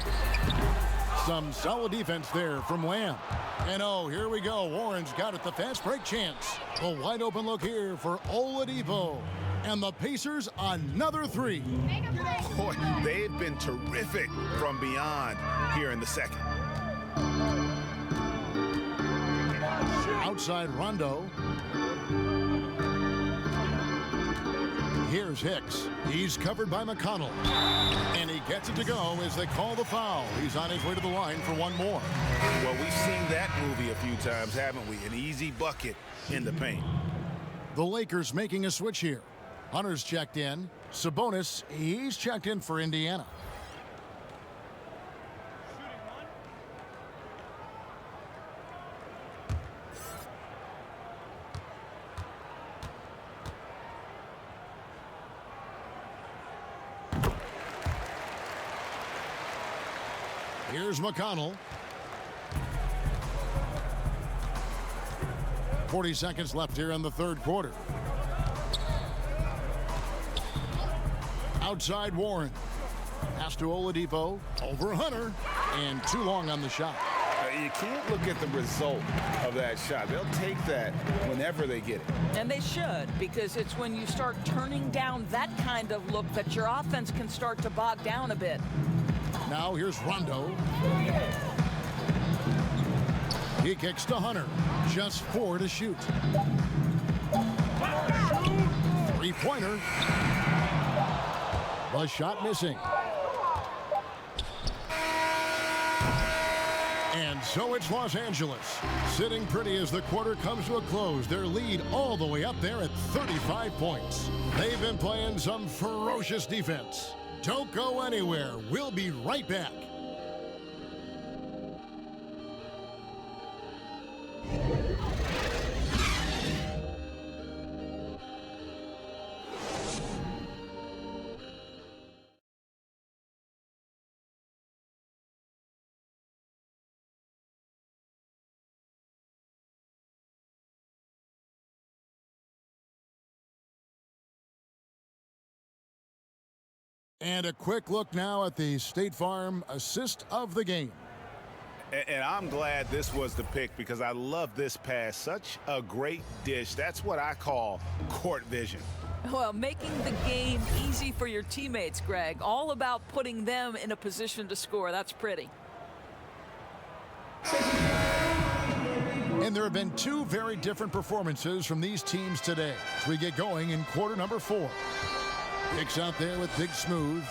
Some solid defense there from Lamb. And oh, here we go. Warren's got it, the fast break chance. A wide open look here for Oladipo. And the Pacers another 3. Boy, they've been terrific from beyond here in the second. Outside Rondo. Here's Hicks. He's covered by McConnell. And he gets it to go as they call the foul. He's on his way to the line for one more. Well, we've seen that movie a few times, haven't we? An easy bucket in the paint. The Lakers making a switch here. Hunter's checked in. Sabonis, he's checked in for Indiana. Here's McConnell. 40 seconds left here in the third quarter. Outside Warren. Pass to Oladipo. Over Hunter. And too long on the shot. You can't look at the result of that shot. They'll take that whenever they get it. And they should, because it's when you start turning down that kind of look that your offense can start to bog down a bit. Now here's Rondo. He kicks to Hunter. Just 4 to shoot. 3-pointer. The shot missing. And so it's Los Angeles, sitting pretty as the quarter comes to a close. Their lead all the way up there at 35 points. They've been playing some ferocious defense. Don't go anywhere. We'll be right back. And a quick look now at the State Farm assist of the game. And I'm glad this was the pick because I love this pass. Such a great dish. That's what I call court vision. Well, making the game easy for your teammates, Greg. All about putting them in a position to score. That's pretty. And there have been 2 very different performances from these teams today as we get going in quarter number 4. Hicks out there with Big Smooth.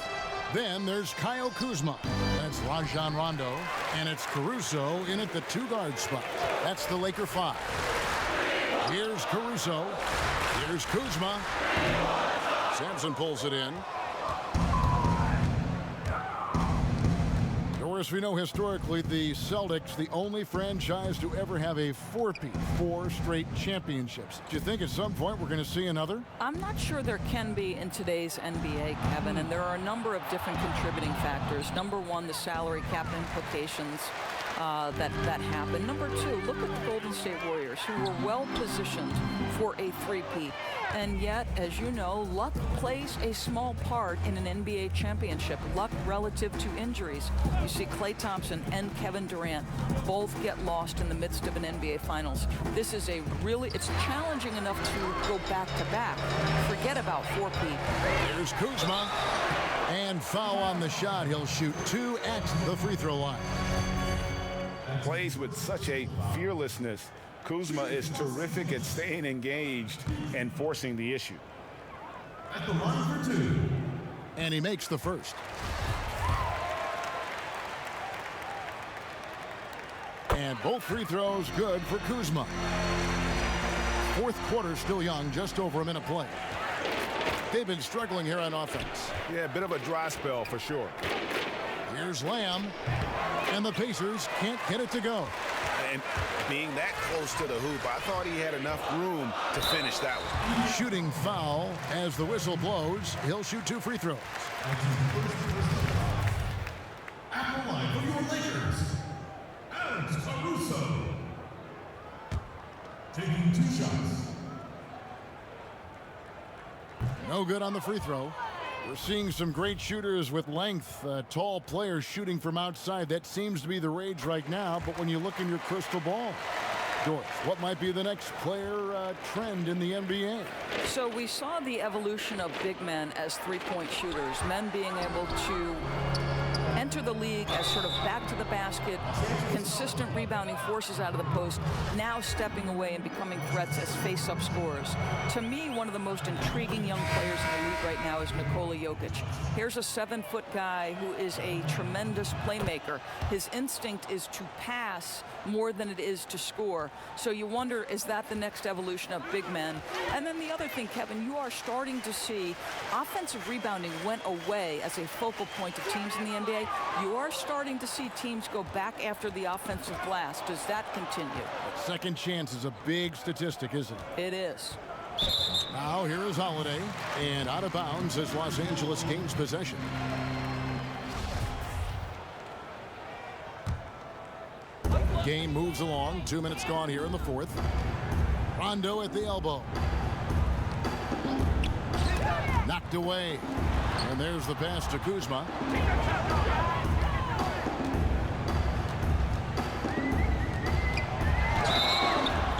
Then there's Kyle Kuzma. That's Rajon Rondo, and it's Caruso in at the 2-guard spot. That's the Laker 5. Here's Caruso. Here's Kuzma. Sampson pulls it in. As we know, historically, the Celtics, the only franchise to ever have a 4-peat, 4 straight championships. Do you think at some point we're going to see another? I'm not sure there can be in today's NBA, Kevin, and there are a number of different contributing factors. Number one, the salary cap implications that happen. Number two, look at the Golden State Warriors, who were well positioned for a 3-peat. And yet, as you know, luck plays a small part in an NBA championship. Luck relative to injuries. You see Klay Thompson and Kevin Durant both get lost in the midst of an NBA Finals. This is it's challenging enough to go back-to-back. Forget about 4-peat. Here's Kuzma. And foul on the shot. He'll shoot 2 at the free throw line. Plays with such a fearlessness. Kuzma is terrific at staying engaged and forcing the issue. At the line for 2. And he makes the first. And both free throws good for Kuzma. Fourth quarter still young, just over a minute play. They've been struggling here on offense. Yeah, a bit of a dry spell for sure. Here's Lamb. And the Pacers can't get it to go. And being that close to the hoop, I thought he had enough room to finish that one. Shooting foul as the whistle blows. He'll shoot 2 free throws. At the line for your Lakers, Alex Caruso. Taking 2 shots. No good on the free throw. We're seeing some great shooters with length, tall players shooting from outside. That seems to be the rage right now. But when you look in your crystal ball, Doris, what might be the next player trend in the NBA? So we saw the evolution of big men as 3-point shooters, men being able to enter the league as sort of back to the basket, consistent rebounding forces out of the post, now stepping away and becoming threats as face-up scorers. To me, one of the most intriguing young players in the league right now is Nikola Jokic. Here's a 7-foot guy who is a tremendous playmaker. His instinct is to pass more than it is to score. So you wonder, is that the next evolution of big men? And then the other thing, Kevin, you are starting to see offensive rebounding went away as a focal point of teams in the NBA. You are starting to see teams go back after the offensive glass. Does that continue? Second chance is a big statistic, isn't it? It is. Now here is Holiday, and out of bounds as Los Angeles gains possession. Game moves along. 2 minutes gone here in the fourth. Rondo at the elbow. Knocked away. And there's the pass to Kuzma.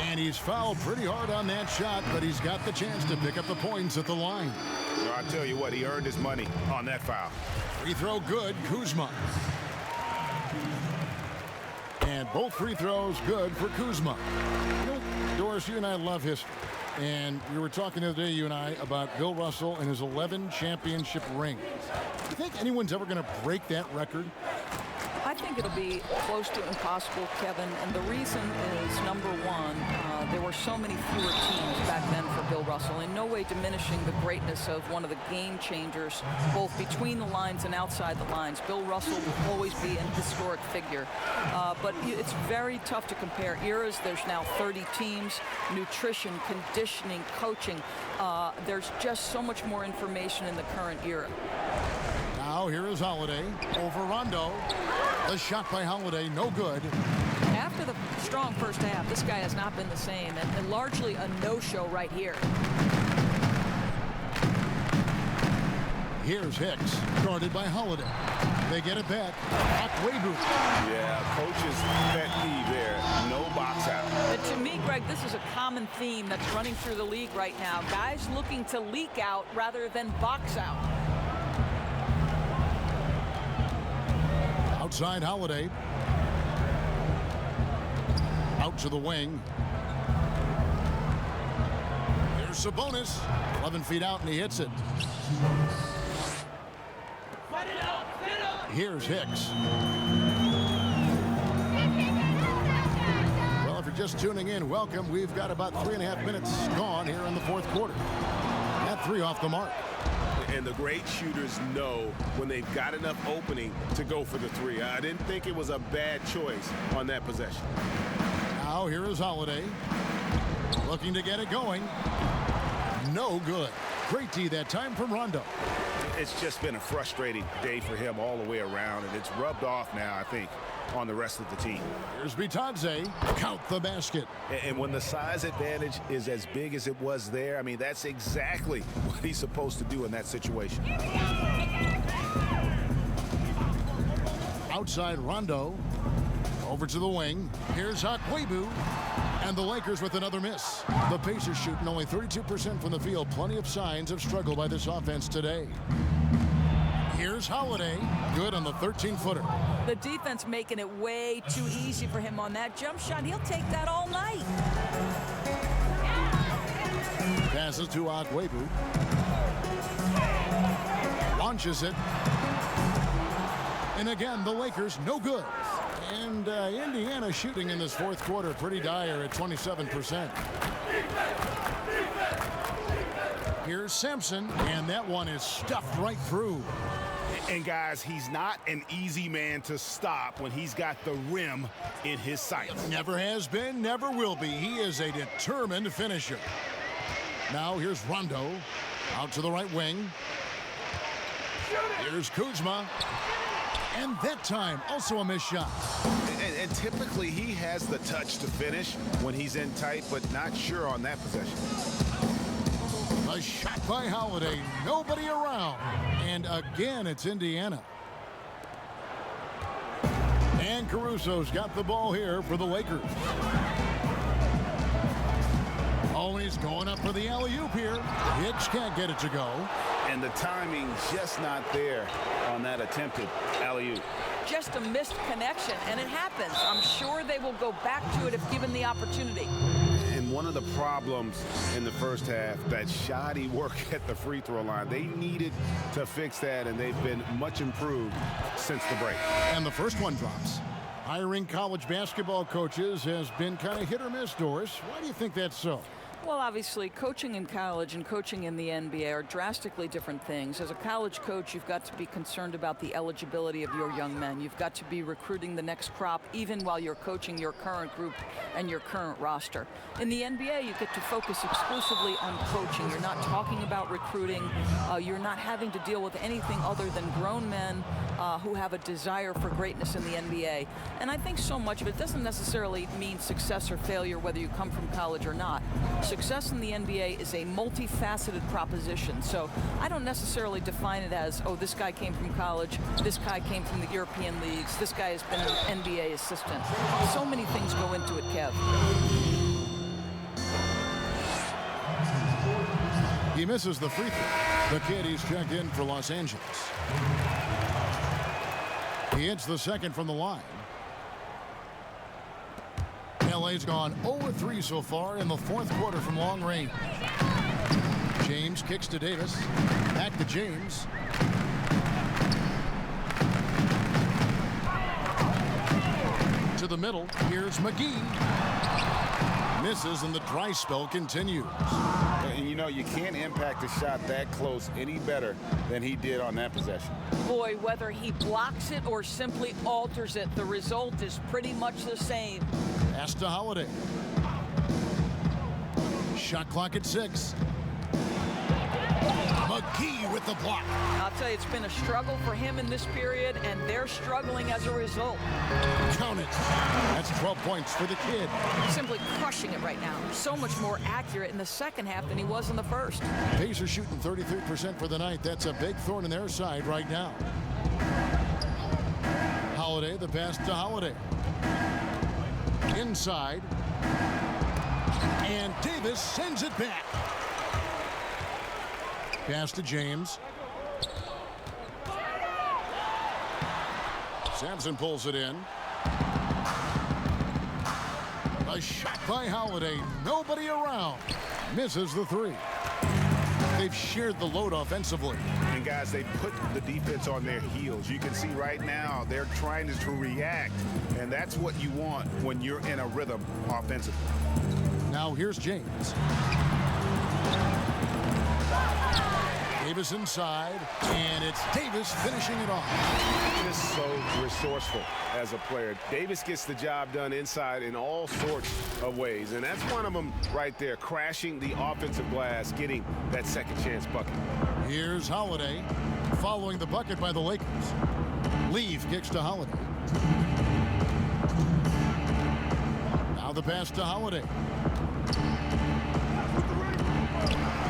And he's fouled pretty hard on that shot, but he's got the chance to pick up the points at the line. Well, I tell you what, he earned his money on that foul. Free throw good, Kuzma. And both free throws good for Kuzma. You know, Doris, you and I love history. And we were talking the other day, you and I, about Bill Russell and his 11 championship rings. Do you think anyone's ever going to break that record? I think it'll be close to impossible, Kevin, and the reason is, number one, there were so many fewer teams back then for Bill Russell, in no way diminishing the greatness of one of the game changers, both between the lines and outside the lines. Bill Russell will always be an historic figure, but it's very tough to compare eras. There's now 30 teams, nutrition, conditioning, coaching. There's just so much more information in the current era. Now here is Holiday over Rondo. The shot by Holiday, no good. After the strong first half, this guy has not been the same, and largely a no-show right here. Here's Hicks, guarded by Holiday. They get it back. A.Akwuegbu. Yeah, coach's pet peeve there. No box out. And to me, Greg, this is a common theme that's running through the league right now. Guys looking to leak out rather than box out. Outside Holiday. Out to the wing. Here's Sabonis. 11 feet out, and he hits it. Set it up! Set it up! Here's Hicks. Well, if you're just tuning in, welcome. We've got about 3.5 minutes gone here in the fourth quarter. That 3 off the mark. And the great shooters know when they've got enough opening to go for the 3. I didn't think it was a bad choice on that possession. Now here is Holiday. Looking to get it going. No good. Great D that time from Rondo. It's just been a frustrating day for him all the way around, and it's rubbed off now, I think, on the rest of the team. Here's Bitadze. Count the basket. And when the size advantage is as big as it was there, I mean, that's exactly what he's supposed to do in that situation. Outside Rondo. Over to the wing. Here's A.Akwuegbu. And the Lakers with another miss. The Pacers shooting only 32% from the field. Plenty of signs of struggle by this offense today. Here's Holiday. Good on the 13-footer. The defense making it way too easy for him on that jump shot. He'll take that all night. Passes to A.Akwuegbu. Launches it. And again, the Lakers no good. And Indiana shooting in this fourth quarter pretty dire at 27%. Here's Sampson, and that one is stuffed right through. And guys, he's not an easy man to stop when he's got the rim in his sights. Never has been, never will be. He is a determined finisher. Now here's Rondo out to the right wing. Here's Kuzma. And that time, also a missed shot. And typically, he has the touch to finish when he's in tight, but not sure on that possession. A shot by Holiday. Nobody around. And again, it's Indiana. And Caruso's got the ball here for the Lakers. Oh, he's going up for the alley-oop here. Hicks can't get it to go. And the timing just not there on that attempted alley-oop. Just a missed connection, and it happens. I'm sure they will go back to it if given the opportunity. And one of the problems in the first half, that shoddy work at the free throw line. They needed to fix that, and they've been much improved since the break. And the first one drops. Hiring college basketball coaches has been kind of hit or miss, Doris. Why do you think that's so? Well, obviously, coaching in college and coaching in the NBA are drastically different things. As a college coach, you've got to be concerned about the eligibility of your young men. You've got to be recruiting the next crop, even while you're coaching your current group and your current roster. In the NBA, you get to focus exclusively on coaching. You're not talking about recruiting. You're not having to deal with anything other than grown men who have a desire for greatness in the NBA. And I think so much of it doesn't necessarily mean success or failure, whether you come from college or not. Success in the NBA is a multifaceted proposition. So I don't necessarily define it as, oh, this guy came from college, this guy came from the European leagues, this guy has been an NBA assistant. So many things go into it, Kev. He misses the free throw. The kid, he's checked in for Los Angeles. He hits the second from the line. LA's gone 0-3 so far in the fourth quarter from long range. James kicks to Davis. Back to James. To the middle. Here's McGee. Misses, and the dry spell continues. And you know, you can't impact a shot that close any better than he did on that possession. Boy, whether he blocks it or simply alters it, the result is pretty much the same. Pass to Holiday. Shot clock at 6. McGee with the block. I'll tell you, it's been a struggle for him in this period, and they're struggling as a result. Count it. That's 12 points for the kid. Simply crushing it right now. So much more accurate in the second half than he was in the first. Pacers shooting 33% for the night. That's a big thorn in their side right now. Holiday, the pass to Holiday. Inside. And Davis sends it back. Pass to James. Sampson pulls it in. A shot by Holiday. Nobody around. Misses the three. They've shared the load offensively. And guys, they put the defense on their heels. You can see right now they're trying to react, and that's what you want when you're in a rhythm offensively. Now here's James. Davis inside, and it's Davis finishing it off. Just so resourceful as a player. Davis gets the job done inside in all sorts of ways, and that's one of them right there, crashing the offensive glass, getting that second chance bucket. Here's Holiday, following the bucket by the Lakers. Leaf kicks to Holiday. Now the pass to Holiday.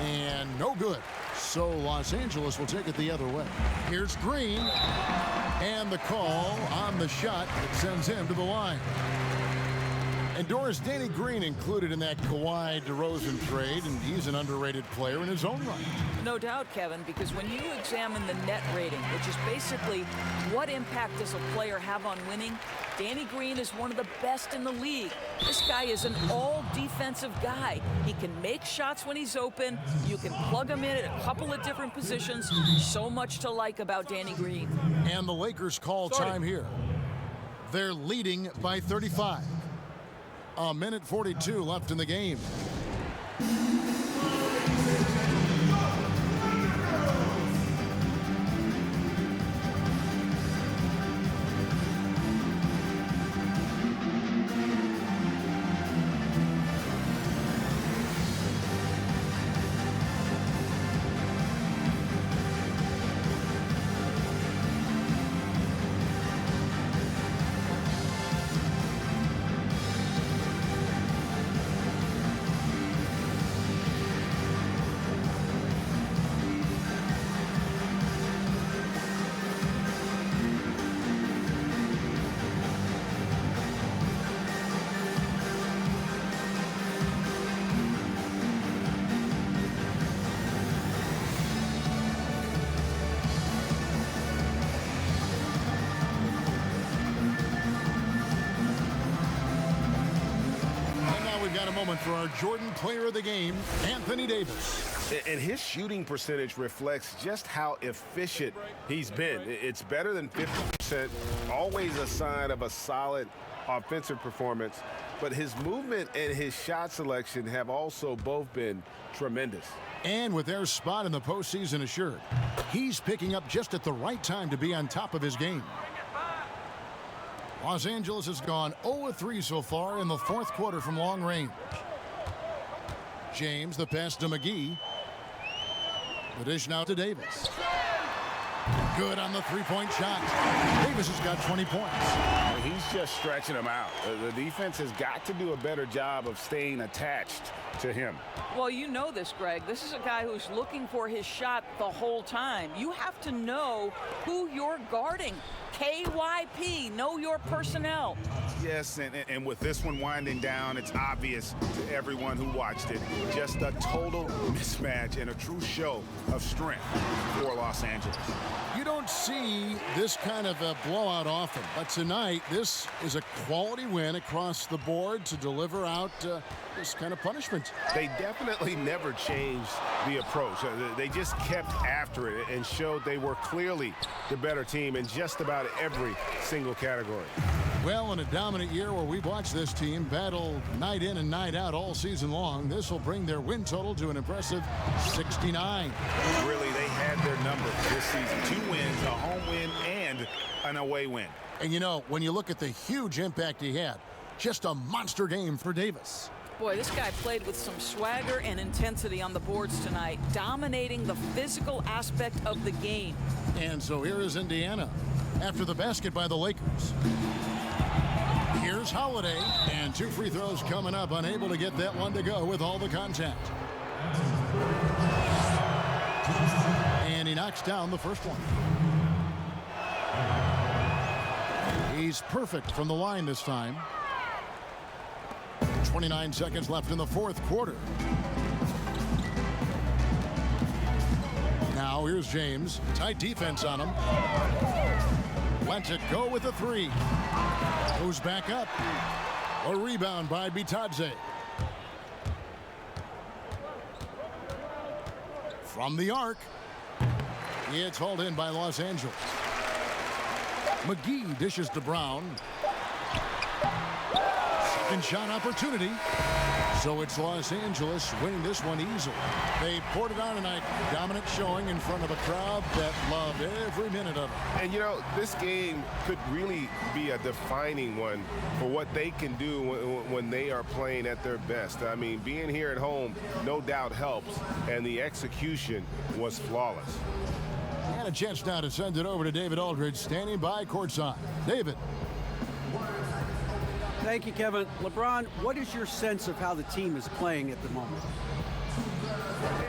And no good. So Los Angeles will take it the other way. Here's Green. And the call on the shot that sends him to the line. And Doris, Danny Green included in that Kawhi DeRozan trade, and he's an underrated player in his own right. No doubt, Kevin, because when you examine the net rating, which is basically what impact does a player have on winning, Danny Green is one of the best in the league. This guy is an all-defensive guy. He can make shots when he's open. You can plug him in at a couple of different positions. So much to like about Danny Green. And the Lakers call time here. They're leading by 35. A minute 42 left in the game. For our Jordan Player of the Game, Anthony Davis. And his shooting percentage reflects just how efficient he's been. It's better than 50%, always a sign of a solid offensive performance. But his movement and his shot selection have also both been tremendous. And with their spot in the postseason assured, he's picking up just at the right time to be on top of his game. Los Angeles has gone 0-3 so far in the fourth quarter from long range. James, the pass to McGee. The dish now to Davis. Good on the three-point shot. Davis has got 20 points. He's just stretching them out. The defense has got to do a better job of staying attached to him. Well, you know this, Greg. This is a guy who's looking for his shot the whole time. You have to know who you're guarding. KYP, know your personnel. Yes, and with this one winding down, it's obvious to everyone who watched it. Just a total mismatch and a true show of strength for Los Angeles. You don't see this kind of a blowout often, but tonight this is a quality win across the board to deliver out this kind of punishment. They definitely never changed the approach. They just kept after it and showed they were clearly the better team in just about every single category. Well, in a dominant year where we've watched this team battle night in and night out all season long, this will bring their win total to an impressive 69. Really, they had their number this season. 2 wins, a home win, and an away win. And you know, when you look at the huge impact he had, just a monster game for Davis. Boy, this guy played with some swagger and intensity on the boards tonight, dominating the physical aspect of the game. And so here is Indiana after the basket by the Lakers. Here's Holiday, and 2 free throws coming up, unable to get that one to go with all the contact. And he knocks down the first one. He's perfect from the line this time. 29 seconds left in the fourth quarter. Now here's James. Tight defense on him. Lets it go with a 3. Goes back up. A rebound by Bitadze. From the arc. It's hauled in by Los Angeles. McGee dishes to Brown. Second shot opportunity. So it's Los Angeles winning this one easily. They poured it on tonight. Dominant showing in front of a crowd that loved every minute of it. And, you know, this game could really be a defining one for what they can do when they are playing at their best. I mean, being here at home no doubt helps, and the execution was flawless. And a chance now to send it over to David Aldridge, standing by courtside. David. Thank you, Kevin. LeBron, what is your sense of how the team is playing at the moment?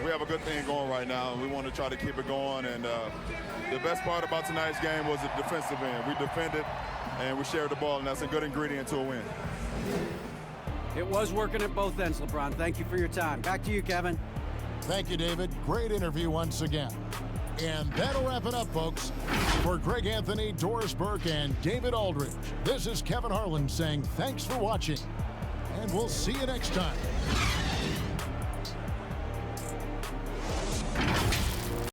We have a good thing going right now, and we want to try to keep it going. And the best part about tonight's game was the defensive end. We defended, and we shared the ball, and that's a good ingredient to a win. It was working at both ends, LeBron. Thank you for your time. Back to you, Kevin. Thank you, David. Great interview once again. And that'll wrap it up, folks. For Greg Anthony, Doris Burke, and David Aldridge, this is Kevin Harlan saying thanks for watching. And we'll see you next time.